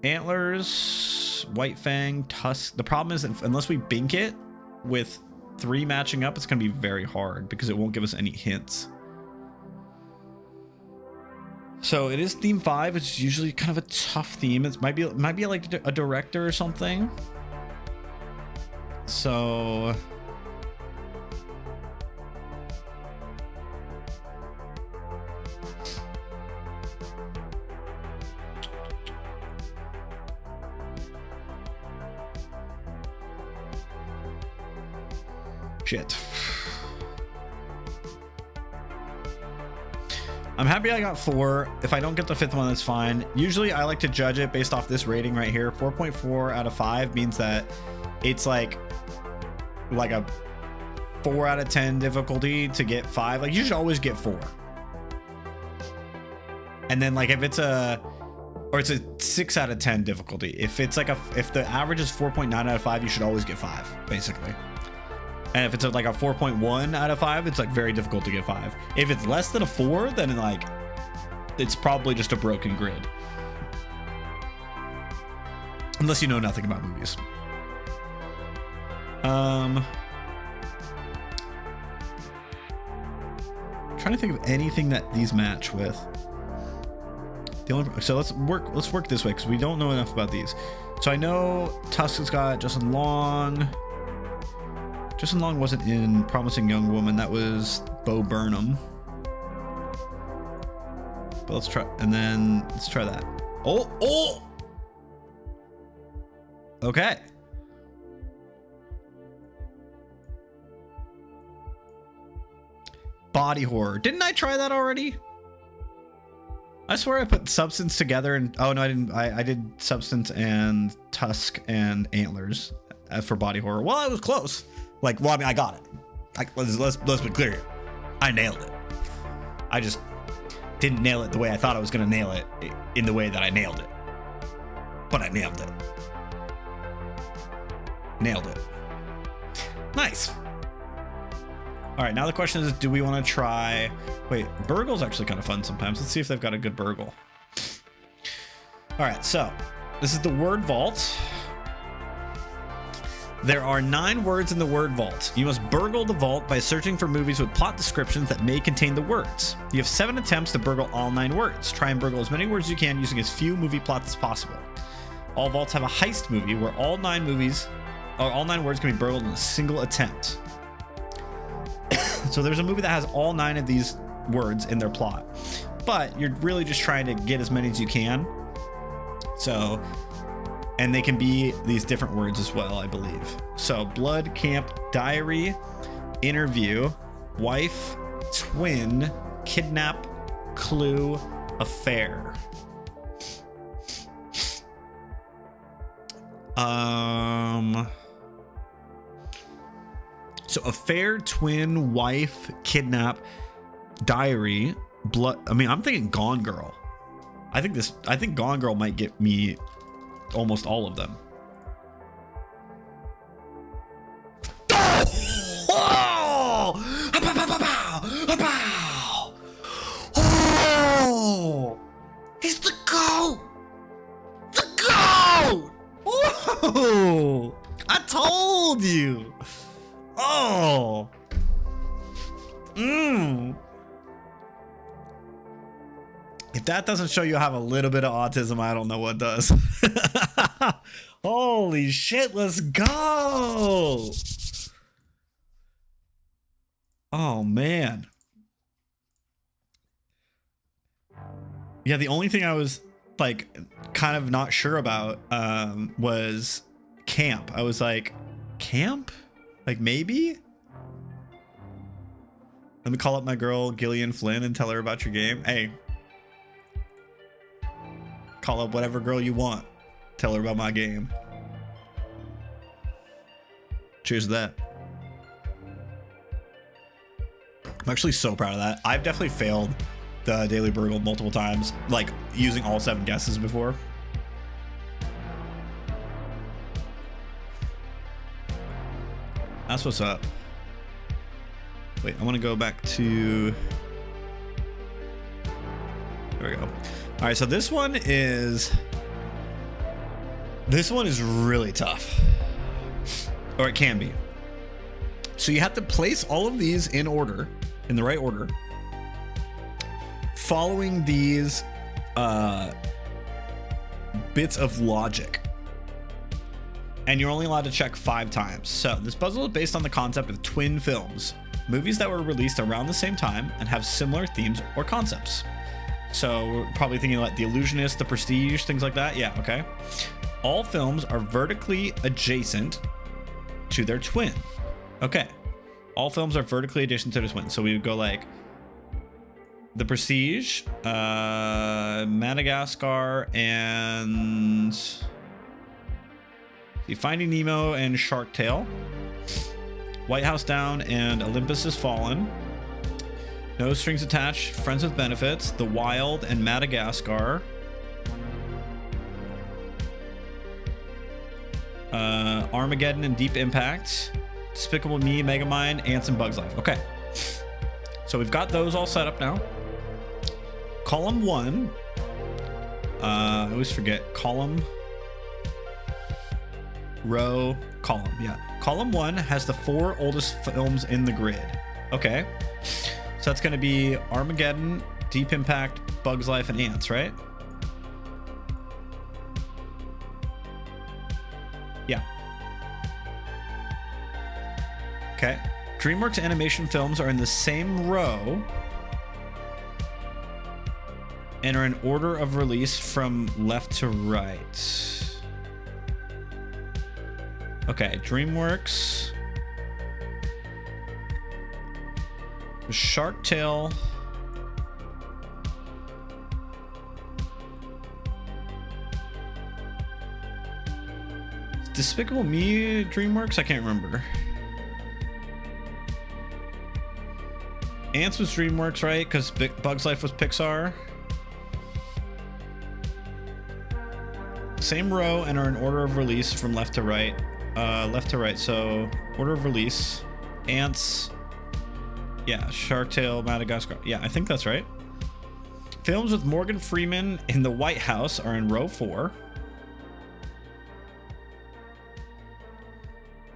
Antlers, White Fang, Tusk. The problem is that unless we bink it with 3 matching up, it's going to be very hard because it won't give us any hints. So it is theme 5, which is usually kind of a tough theme. It might be like a director or something. So shit. I'm happy I got 4. If I don't get the 5th one, that's fine. Usually I like to judge it based off this rating right here. 4.4 out of 5 means that it's like a 4 out of 10 difficulty to get 5. Like you should always get 4. And then like if it's a 6 out of 10 difficulty. If it's like if the average is 4.9 out of 5, you should always get 5, basically. And if it's like a 4.1 out of 5, it's like very difficult to get 5. If it's less than a 4, then like it's probably just a broken grid. Unless you know nothing about movies. Trying to think of anything that these match with. So let's work this way because we don't know enough about these. So I know Tusk has got Justin Long. Justin Long wasn't in Promising Young Woman. That was Bo Burnham. But let's try that. Oh! Okay. Body horror. Didn't I try that already? I swear I put Substance together and oh no, I didn't. I did Substance and Tusk and Antlers for body horror. Well, I was close. Like, well, I mean, I got it. Let's be clear. I nailed it. I just didn't nail it the way I thought I was gonna nail it in the way that I nailed it. But I nailed it. Nailed it. Nice. All right, now the question is, do we want to try... Wait, Burgle's actually kind of fun sometimes. Let's see if they've got a good Burgle. All right, so this is the word vault. There are 9 words in the word vault. You must burgle the vault by searching for movies with plot descriptions that may contain the words. You have 7 attempts to burgle all 9 words. Try and burgle as many words as you can using as few movie plots as possible. All vaults have a heist movie where all 9 words can be burgled in a single attempt. So there's a movie that has all 9 of these words in their plot, but you're really just trying to get as many as you can. So, and they can be these different words as well, I believe. So blood, camp, diary, interview, wife, twin, kidnap, clue, affair. So affair, twin, wife, kidnap, diary, blood. I mean, I'm thinking Gone Girl. I think Gone Girl might get me almost all of them. Oh! Oh! He's the GOAT! The GOAT! Whoa! I told you! Oh! If that doesn't show you have a little bit of autism, I don't know what does. Holy shit, let's go! Oh, man. Yeah, the only thing I was, like, kind of not sure about was camp. I was like, camp? Like, maybe? Let me call up my girl, Gillian Flynn, and tell her about your game. Hey. Call up whatever girl you want. Tell her about my game. Cheers to that. I'm actually so proud of that. I've definitely failed the Daily Burgle multiple times, like using all 7 guesses before. That's what's up. Wait, I want to go back to... There we go. All right, so this one is really tough, or it can be. So you have to place all of these in order, in the right order, following these bits of logic. And you're only allowed to check 5 times. So this puzzle is based on the concept of twin films, movies that were released around the same time and have similar themes or concepts. So we're probably thinking like The Illusionist, The Prestige, things like that. Yeah, okay. All films are vertically adjacent to their twin. Okay. All films are vertically adjacent to their twin. So we would go like The Prestige, Madagascar, and Finding Nemo and Shark Tale. White House Down and Olympus Has Fallen. No Strings Attached, Friends with Benefits, The Wild, and Madagascar. Armageddon and Deep Impact. Despicable Me, Megamind, Ants, and Bugs Life. Okay. So we've got those all set up now. Column 1. I always forget. Column. Row. Column. Yeah. Column 1 has the 4 oldest films in the grid. Okay. So that's going to be Armageddon, Deep Impact, Bugs Life, and Ants, right? Yeah. Okay. DreamWorks animation films are in the same row and are in order of release from left to right. Okay, DreamWorks. Shark Tale. Despicable Me, DreamWorks? I can't remember. Ants was DreamWorks, right? Because Bugs Life was Pixar. Same row and are in order of release from left to right. Left to right, so order of release. Ants. Yeah, Shark Tale, Madagascar. Yeah, I think that's right. Films with Morgan Freeman in the White House are in row 4.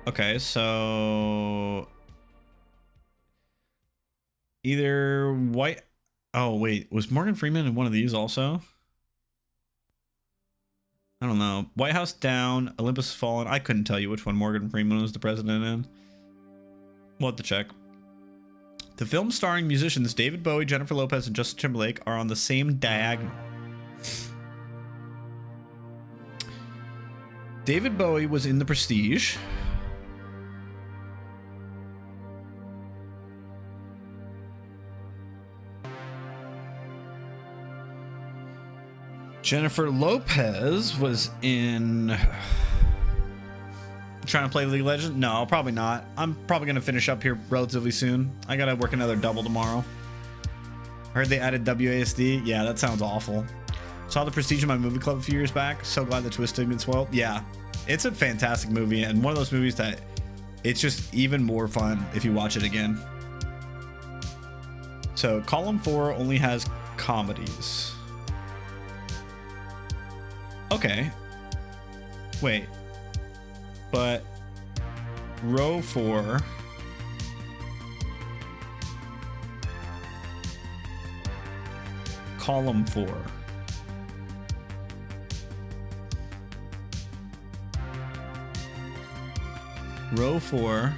Okay, so either White... Oh, wait. Was Morgan Freeman in one of these also? I don't know. White House Down, Olympus Has Fallen. I couldn't tell you which one Morgan Freeman was the president in. We'll have to check. The film starring musicians David Bowie, Jennifer Lopez, and Justin Timberlake are on the same diagonal. David Bowie was in The Prestige. Jennifer Lopez was in... Trying to play League of Legends? No, probably not. I'm probably going to finish up here relatively soon. I got to work another double tomorrow. Heard they added WASD. Yeah, that sounds awful. Saw The Prestige in my movie club a few years back. So glad the twist didn't get spoiled. Yeah, it's a fantastic movie, and one of those movies that it's just even more fun if you watch it again. So column 4 only has comedies. Okay. Wait. But row 4 column 4 row 4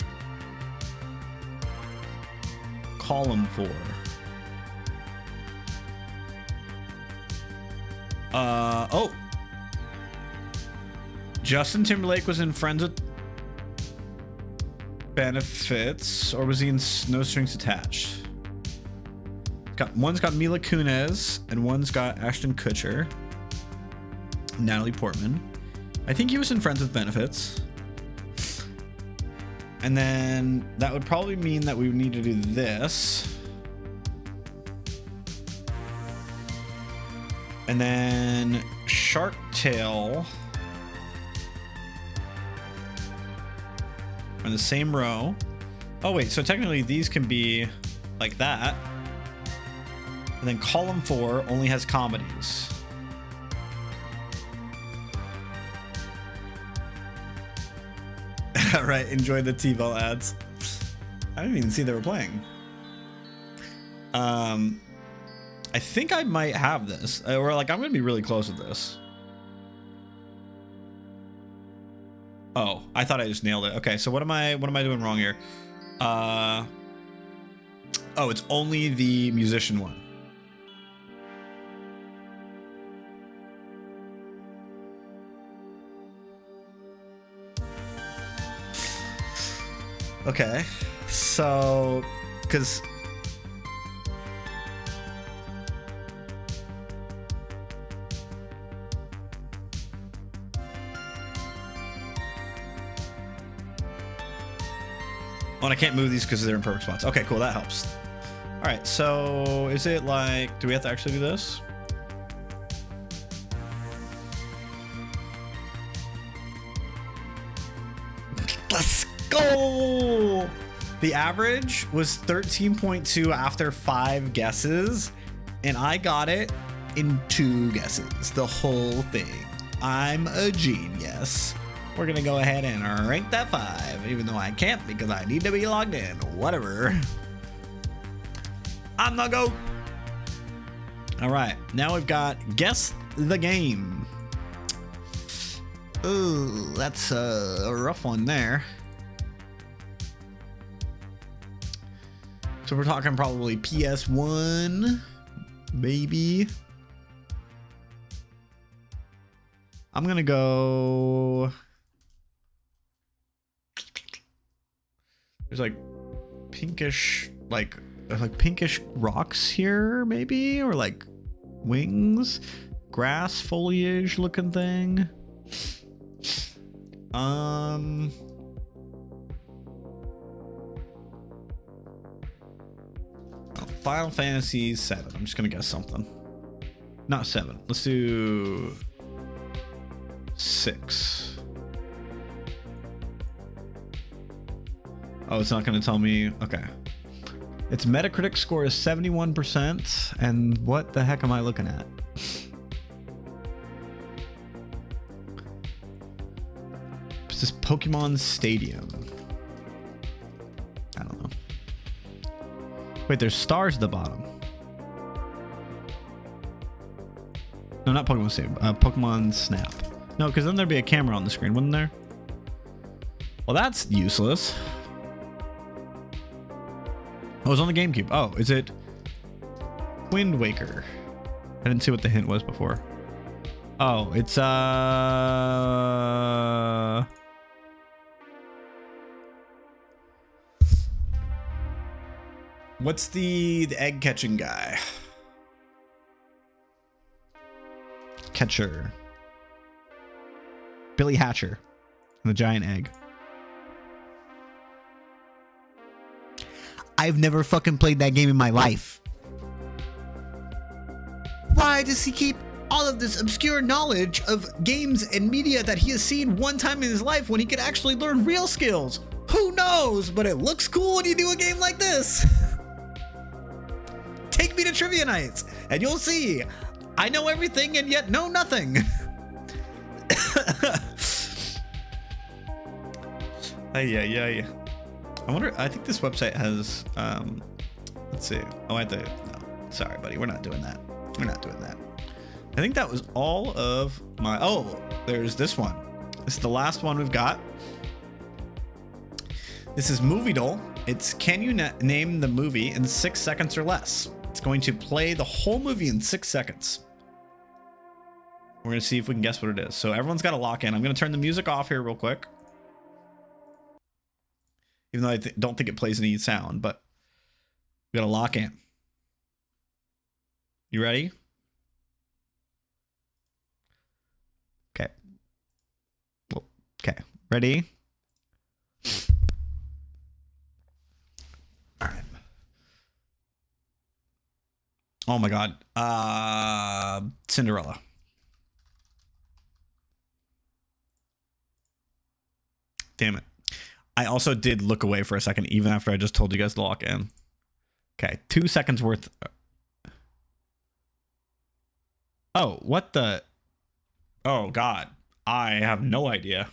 column 4 oh, Justin Timberlake was in Friends with Benefits, or was he in No Strings Attached? One's got Mila Kunis, and one's got Ashton Kutcher, Natalie Portman. I think he was in Friends with Benefits. And then that would probably mean that we would need to do this. And then Shark Tale in the same row. Oh wait, so technically these can be like that. And then column 4 only has comedies. Right, enjoy the TiVo ads. I didn't even see they were playing. I think I might have this, or like I'm gonna be really close with this. Oh, I thought I just nailed it. Okay, so what am I doing wrong here? Oh, it's only the musician one. Okay, so because and I can't move these because they're in perfect spots. Okay, cool, that helps. All right, so is it like, do we have to actually do this? Let's go. The average was 13.2 after 5 guesses, and I got it in 2 guesses, the whole thing. I'm a genius. We're gonna go ahead and rank that 5, even though I can't because I need to be logged in. Whatever. I'm the GOAT. All right, now we've got Guess the Game. Ooh, that's a rough one there. So we're talking probably PS1, maybe. I'm gonna go. There's like pinkish, like pinkish rocks here, maybe, or like wings, grass foliage looking thing. Final Fantasy 7. I'm just gonna guess something. Not 7. Let's do 6. Oh, it's not gonna tell me. Okay. Its Metacritic score is 71%. And what the heck am I looking at? It's this Pokemon Stadium. I don't know. Wait, there's stars at the bottom. No, not Pokemon Stadium. Pokemon Snap. No, because then there'd be a camera on the screen, wouldn't there? Well, that's useless. Oh, it was on the GameCube. Oh, is it Wind Waker? I didn't see what the hint was before. Oh, it's what's the egg catching guy? Catcher. Billy Hatcher. And the giant egg. I've never fucking played that game in my life. Why does he keep all of this obscure knowledge of games and media that he has seen one time in his life when he could actually learn real skills? Who knows? But it looks cool when you do a game like this. Take me to trivia nights and you'll see I know everything and yet know nothing. Ay. I wonder, I think this website has, let's see. Oh, no, sorry, buddy. We're not doing that. We're not doing that. I think that was all of my, oh, there's this one. This is the last one we've got. This is Movie Doll. It's can you name the movie in 6 seconds or less? It's going to play the whole movie in 6 seconds. We're going to see if we can guess what it is. So everyone's got to lock in. I'm going to turn the music off here real quick. Even though I don't think it plays any sound, but we got to lock in. You ready? Okay. Okay. Ready? All right. Oh my God. Cinderella. Damn it. I also did look away for a second, even after I just told you guys to lock in. Okay, 2 seconds worth. Oh, what the? Oh, God. I have no idea.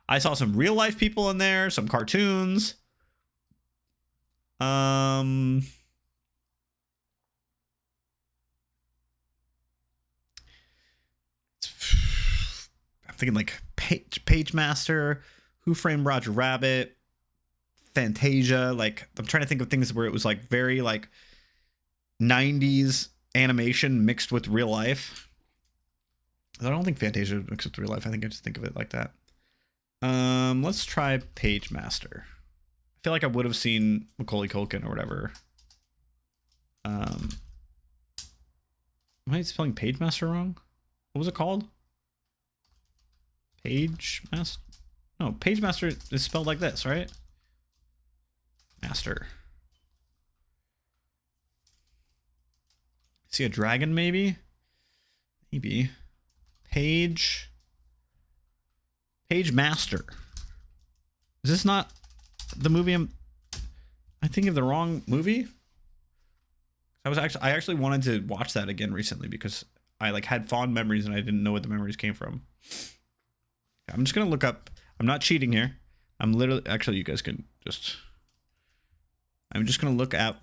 I saw some real life people in there, some cartoons. I'm thinking like Page Master. Who Framed Roger Rabbit, Fantasia. Like, I'm trying to think of things where it was like very like 90s animation mixed with real life. I don't think Fantasia mixed with real life. I think I just think of it like that. Let's try Page Master. I feel like I would have seen Macaulay Culkin or whatever. Am I spelling Page Master wrong? What was it called? Page Master? No, Page Master is spelled like this, right? Master. See a dragon, maybe? Maybe. Page Master. Is this not the movie I think of the wrong movie? I actually wanted to watch that again recently because I like had fond memories and I didn't know what the memories came from. I'm just gonna look up. I'm not cheating here. I'm literally, actually, you guys can just, I'm just going to look at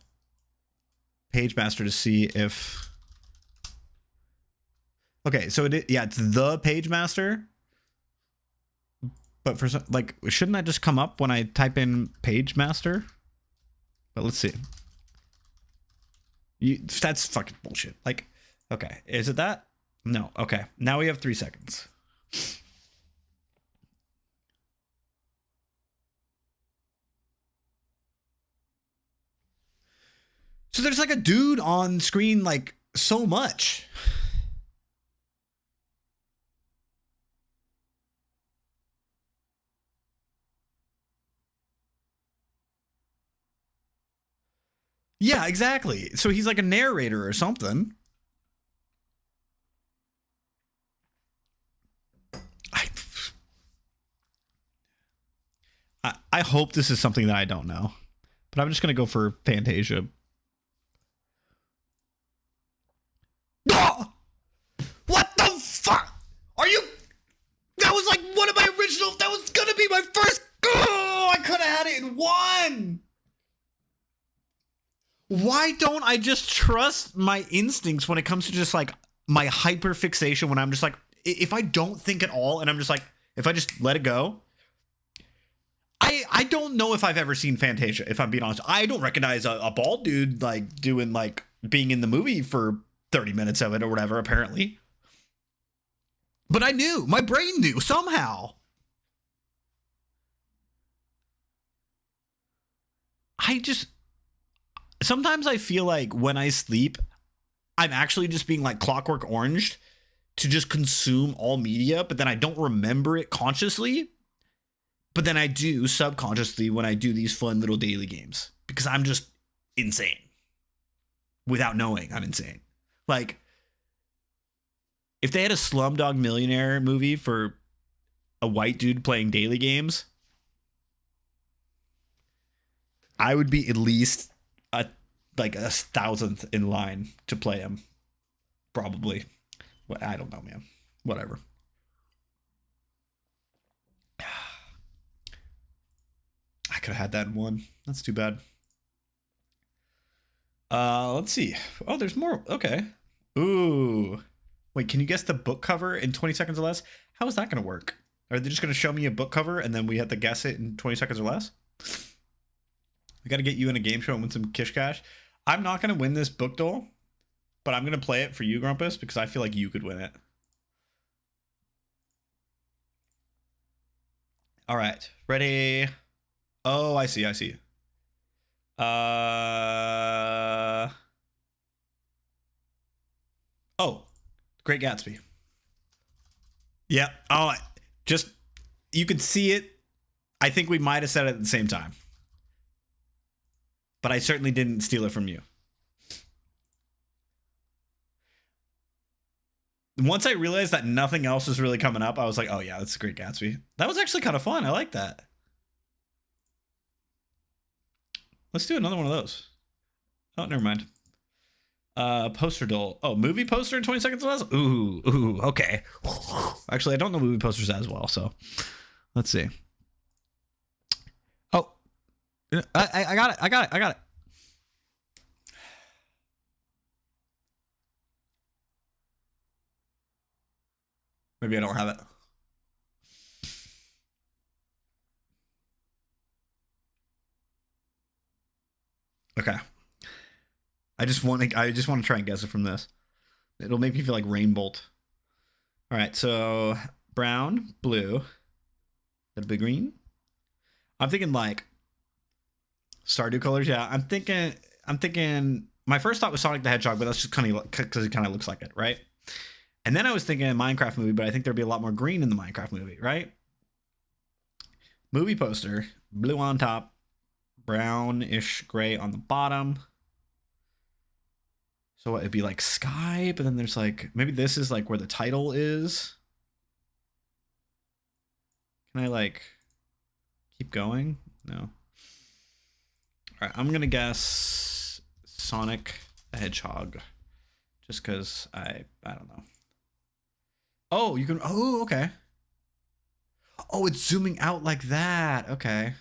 Page Master to see if, okay, so yeah, it's the Page Master, but for some, like, shouldn't that just come up when I type in Page Master? But let's see. That's fucking bullshit. Like, okay, is it that? No, okay. Now we have 3 seconds. So there's like a dude on screen like so much. Yeah, exactly. So he's like a narrator or something. I hope this is something that I don't know, but I'm just going to go for Fantasia. Oh! What the fuck? Are you? That was like one of my original. That was going to be my first. Oh, I could have had it in one. Why don't I just trust my instincts when it comes to just like my hyper fixation when I'm just like, if I don't think at all and I'm just like, if I just let it go, I don't know if I've ever seen Fantasia, if I'm being honest. I don't recognize a bald dude like doing like being in the movie for 30 minutes of it or whatever, apparently. But I knew. My brain knew somehow. Sometimes I feel like when I sleep, I'm actually just being like Clockwork Oranged to just consume all media, but then I don't remember it consciously. But then I do subconsciously when I do these fun little daily games because I'm just insane without knowing I'm insane. Like, if they had a Slumdog Millionaire movie for a white dude playing daily games, I would be at least a 1,000th in line to play him. Probably. Well, I don't know, man. Whatever. I could have had that in one. That's too bad. Let's see. Oh, there's more. Okay. Ooh. Wait, can you guess the book cover in 20 seconds or less? How is that going to work? Are they just going to show me a book cover and then we have to guess it in 20 seconds or less? We got to get you in a game show and win some Kish Cash. I'm not going to win this book duel, but I'm going to play it for you, Grumpus, because I feel like you could win it. All right. Ready? Oh, I see. Oh, Great Gatsby. Yeah. Oh, just, you could see it. I think we might have said it at the same time. But I certainly didn't steal it from you. Once I realized that nothing else was really coming up, I was like, oh yeah, that's a Great Gatsby. That was actually kind of fun. I like that. Let's do another one of those. Oh, never mind. Poster duel. Oh, movie poster in 20 seconds or less? Ooh, okay. Actually, I don't know movie posters as well, so let's see. Oh, I got it. Maybe I don't have it. Okay. I just want to try and guess it from this. It'll make me feel like Rainbolt. All right, so brown, blue, a big green. I'm thinking like Stardew colors. Yeah, I'm thinking. My first thought was Sonic the Hedgehog, but that's just kind of because it kind of looks like it, right? And then I was thinking Minecraft movie, but I think there'd be a lot more green in the Minecraft movie, right? Movie poster, blue on top, brownish gray on the bottom. So it'd be like sky, but then there's like, maybe this is like where the title is. Can I like keep going? No. All right, I'm gonna guess Sonic the Hedgehog, just because I don't know. Oh, you can. Oh, okay. Oh, it's zooming out like that. Okay.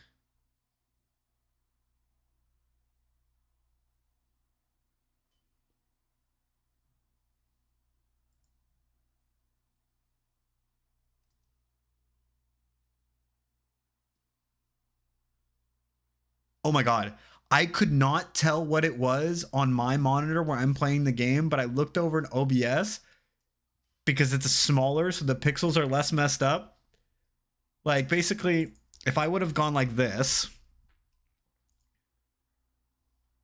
Oh my God. I could not tell what it was on my monitor where I'm playing the game, but I looked over in OBS because it's smaller, so the pixels are less messed up. Like, basically, if I would have gone like this.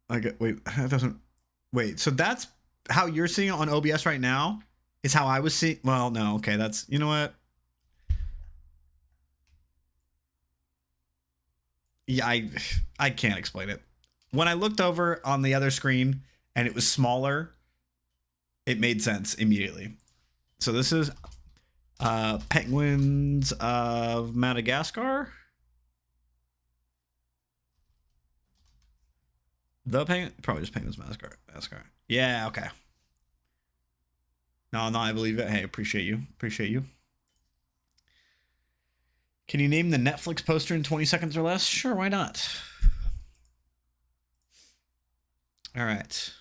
Wait, that doesn't. Wait, so that's how you're seeing it on OBS right now? Is how I was seeing. Well, no, okay, that's. You know what? Yeah, I can't explain it. When I looked over on the other screen and it was smaller, it made sense immediately. So this is Penguins of Madagascar. The Penguin, probably just Penguins of Madagascar. Yeah, okay. No, I believe it. Hey, appreciate you. Can you name the Netflix poster in 20 seconds or less? Sure, why not? All right.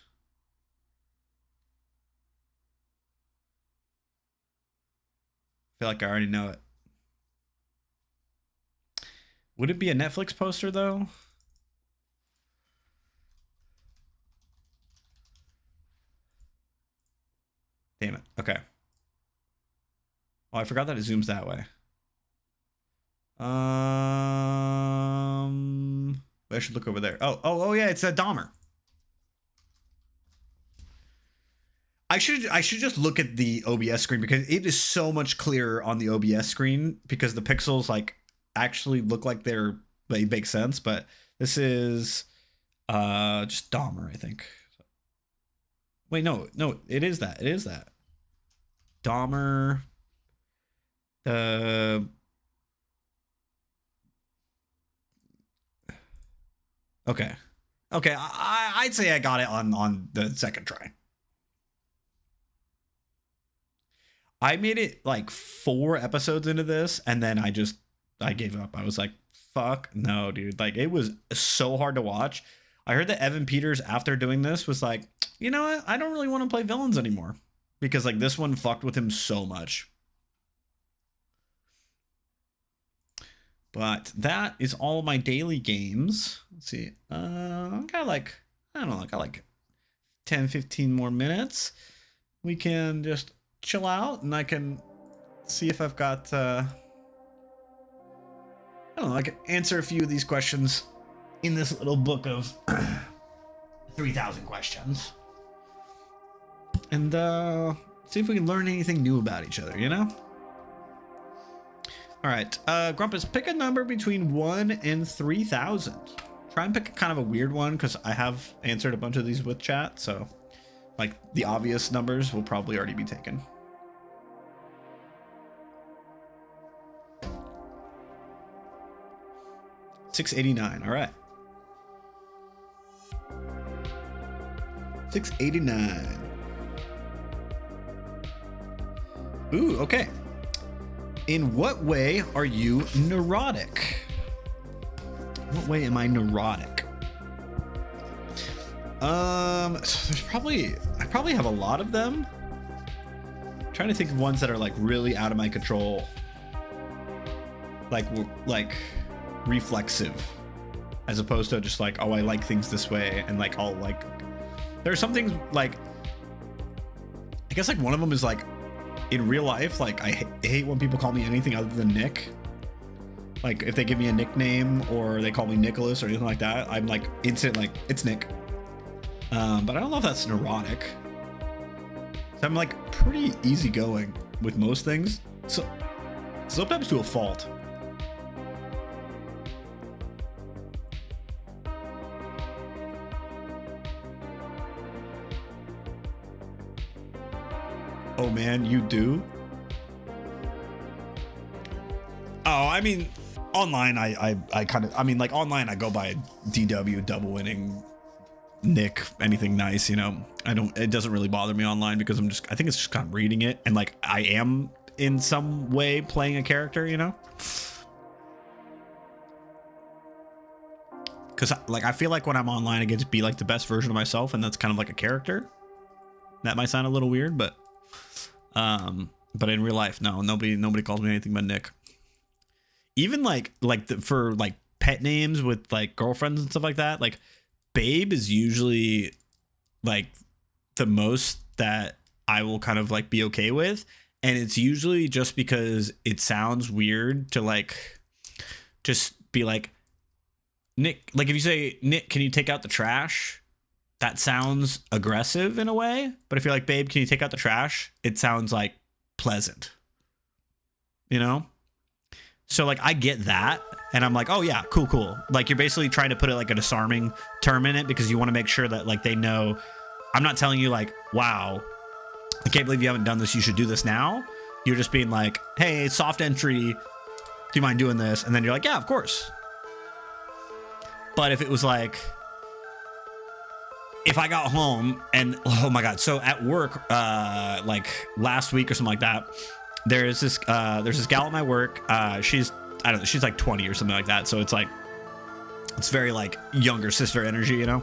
I feel like I already know it. Would it be a Netflix poster though? Damn it. Okay. Oh, I forgot that it zooms that way. I should look over there. Oh yeah, it's a Dahmer. I should just look at the OBS screen because it is so much clearer on the OBS screen because the pixels like actually look like they make sense, but this is just Dahmer, I think. Wait, no, it is that. It is that. Dahmer. Okay. I'd say I got it on the second try. I made it like 4 episodes into this, and then I gave up. I was like, fuck no, dude. Like, it was so hard to watch. I heard that Evan Peters, after doing this, was like, you know what? I don't really want to play villains anymore. Because, like, this one fucked with him so much. But that is all my daily games. Let's see. I got like, I don't know, I got like 10, 15 more minutes. We can just chill out and I can see if I've got, I don't know, I can answer a few of these questions in this little book of 3,000 questions. And see if we can learn anything new about each other, you know? All right, Grumpus, pick a number between 1 and 3,000. Try and pick a kind of a weird one because I have answered a bunch of these with chat, so like the obvious numbers will probably already be taken. $689. All right. $689. Ooh, okay. In what way are you neurotic? What way am I neurotic? So there's I probably have a lot of them. I'm trying to think of ones that are like really out of my control. Like reflexive, as opposed to just like, oh, I like things this way, and like I'll like. There are some things like, I guess like one of them is like, in real life, like I hate when people call me anything other than Nick. Like if they give me a nickname or they call me Nicholas or anything like that, I'm like instant like it's Nick. But I don't know if that's neurotic. So I'm like pretty easygoing with most things. So sometimes to a fault. Oh man, you do? Oh, I mean, online, I kind of, I mean, like online, I go by DW, DoubleWinning, Nick, anything nice, you know. It doesn't really bother me online because I think it's just kind of reading it, and like I am in some way playing a character, you know. Because like I feel like when I'm online, I get to be like the best version of myself, and that's kind of like a character. That might sound a little weird, but in real life, no, nobody calls me anything but Nick. Even for like pet names with like girlfriends and stuff like that, like Babe is usually like the most that I will kind of like be okay with, and it's usually just because it sounds weird to like just be like Nick. Like if you say, Nick, can you take out the trash? That sounds aggressive in a way, but if you're like, babe, can you take out the trash? It sounds like pleasant, you know? So like, I get that. And I'm like, oh yeah, cool. Like you're basically trying to put it like a disarming term in it because you want to make sure that like they know. I'm not telling you like, wow, I can't believe you haven't done this. You should do this now. You're just being like, hey, soft entry. Do you mind doing this? And then you're like, yeah, of course. But if it was like, if I got home and oh my god, so at work, like last week or something like that, there's this gal at my work. She's I don't know, she's like 20 or something like that. So it's like it's very like younger sister energy, you know.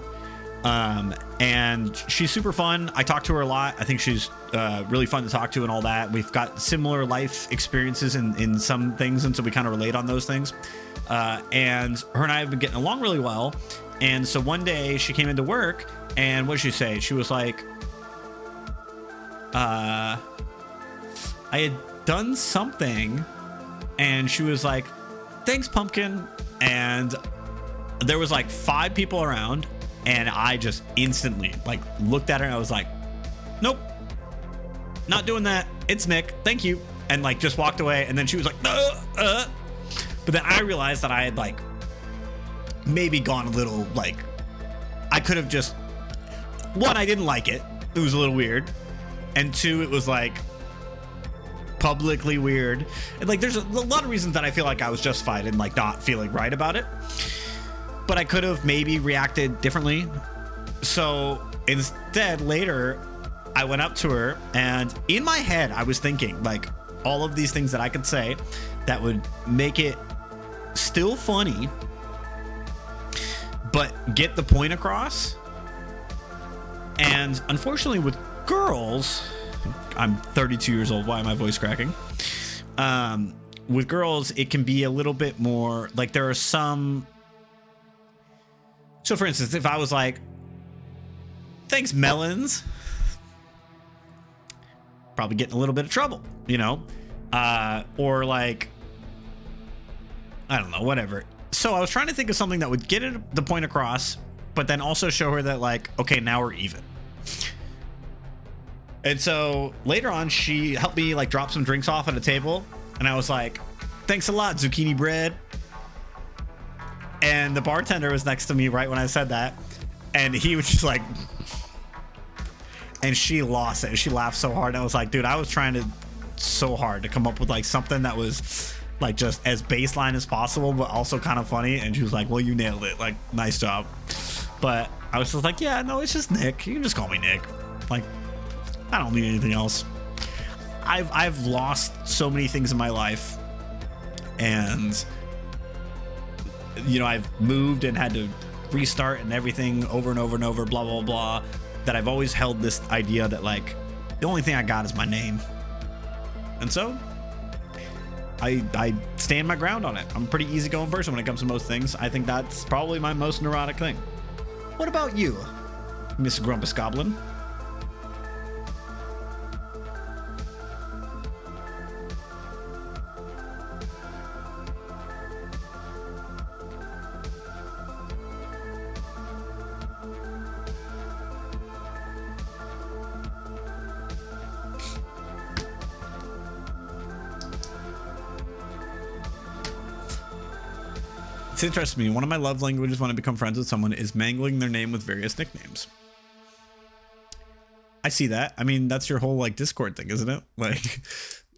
And she's super fun. I talk to her a lot. I think she's really fun to talk to and all that. We've got similar life experiences in some things, and so we kind of relate on those things. And her and I have been getting along really well. And so one day she came into work, and what did she say? She was like, I had done something, and she was like, thanks, Pumpkin. And there was like 5 people around, and I just instantly like looked at her and I was like, nope, not doing that. It's Nick. Thank you. And like just walked away. And then she was like, But then I realized that I had like maybe gone a little, like, I could have just, 1, I didn't like it. It was a little weird. And 2, it was like publicly weird. And like, there's a lot of reasons that I feel like I was justified in like not feeling right about it. But I could have maybe reacted differently. So instead, later, I went up to her, and in my head, I was thinking like all of these things that I could say that would make it still funny, but get the point across. And unfortunately, with girls, I'm 32 years old. Why am my voice cracking? With girls, it can be a little bit more like there are some. So for instance, if I was like, thanks, melons, probably get in a little bit of trouble, you know? Or like, I don't know, whatever. So I was trying to think of something that would get the point across, but then also show her that like, okay, now we're even. And so later on, she helped me like drop some drinks off at a table. And I was like, thanks a lot, zucchini bread. And the bartender was next to me right when I said that. And he was just like, and she lost it. She laughed so hard. I was like, dude, I was trying so hard to come up with like something that was like just as baseline as possible, but also kind of funny. And she was like, well, you nailed it. Like, nice job. But I was just like, yeah, no, it's just Nick. You can just call me Nick. Like, I don't need anything else. I've lost so many things in my life. And you know, I've moved and had to restart and everything over and over and over, blah, blah, blah, that I've always held this idea that like the only thing I got is my name. And so I stand my ground on it. I'm a pretty easygoing person when it comes to most things. I think that's probably my most neurotic thing. What about you, Miss Grumpus Goblin? It's interesting to me. One of my love languages when I become friends with someone is mangling their name with various nicknames. I see that. I mean, that's your whole like Discord thing, isn't it?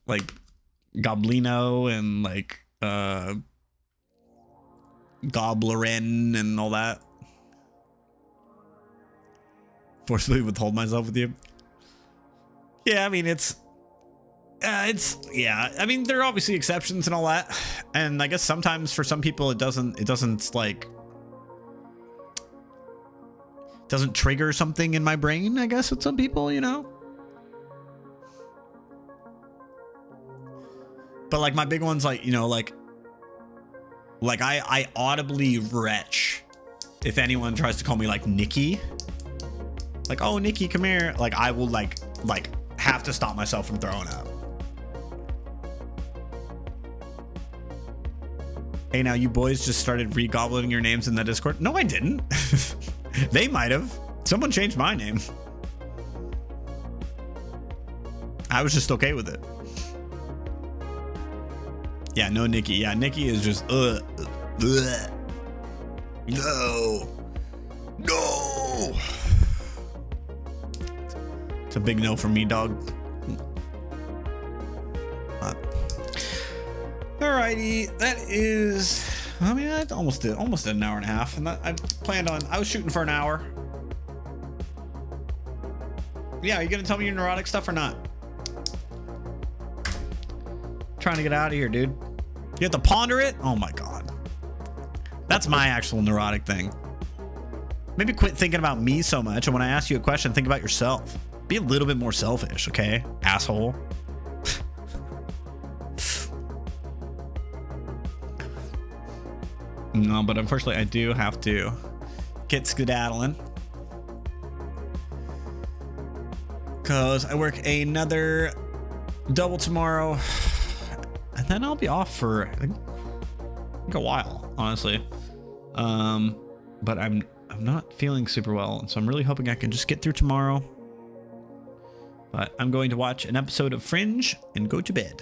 Like Goblino and like Gobblerin and all that. Forcibly withhold myself with you. Yeah, I mean it's yeah, I mean there are obviously exceptions and all that, and I guess sometimes for some people it doesn't like doesn't trigger something in my brain, I guess, with some people, you know. But like my big ones, like, you know, like I audibly retch if anyone tries to call me like Nikki, like, oh Nikki, come here, like I will like have to stop myself from throwing up. Hey, now you boys just started re-gobbling your names in the Discord. No, I didn't. They might have. Someone changed my name. I was just okay with it. Yeah, no Nikki. Yeah, Nikki is just no. It's a big no for me, dog. Alrighty, that is, I mean, I almost did an hour and a half, and I was shooting for an hour. Yeah, are you gonna tell me your neurotic stuff or not? Trying to get out of here, dude. You have to ponder it? Oh my god. That's my actual neurotic thing. Maybe quit thinking about me so much. And when I ask you a question, think about yourself. Be a little bit more selfish, okay? Asshole. No, but unfortunately, I do have to get skedaddling. Because I work another double tomorrow. And then I'll be off for, I think a while, honestly. But I'm not feeling super well. So I'm really hoping I can just get through tomorrow. But I'm going to watch an episode of Fringe and go to bed.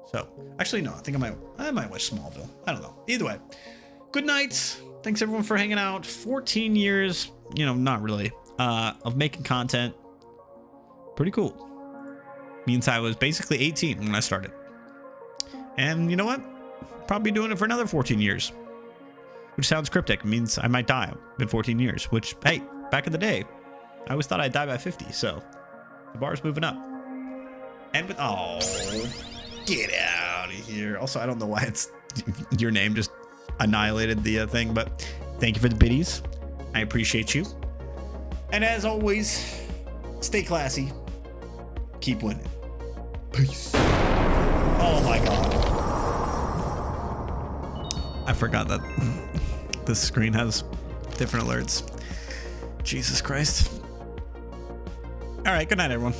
So, actually, no, I think I might watch Smallville. I don't know. Either way, good night. Thanks everyone for hanging out. 14 years, you know, not really, of making content. Pretty cool. Means I was basically 18 when I started. And you know what? Probably doing it for another 14 years. Which sounds cryptic. It means I might die in 14 years. Which, hey, back in the day, I always thought I'd die by 50. So, the bar's moving up. And with, oh, get out of here. Also, I don't know why it's your name just annihilated the thing, but thank you for the biddies. I appreciate you. And as always, stay classy. Keep winning. Peace. Oh my God. I forgot that this screen has different alerts. Jesus Christ. All right, good night, everyone.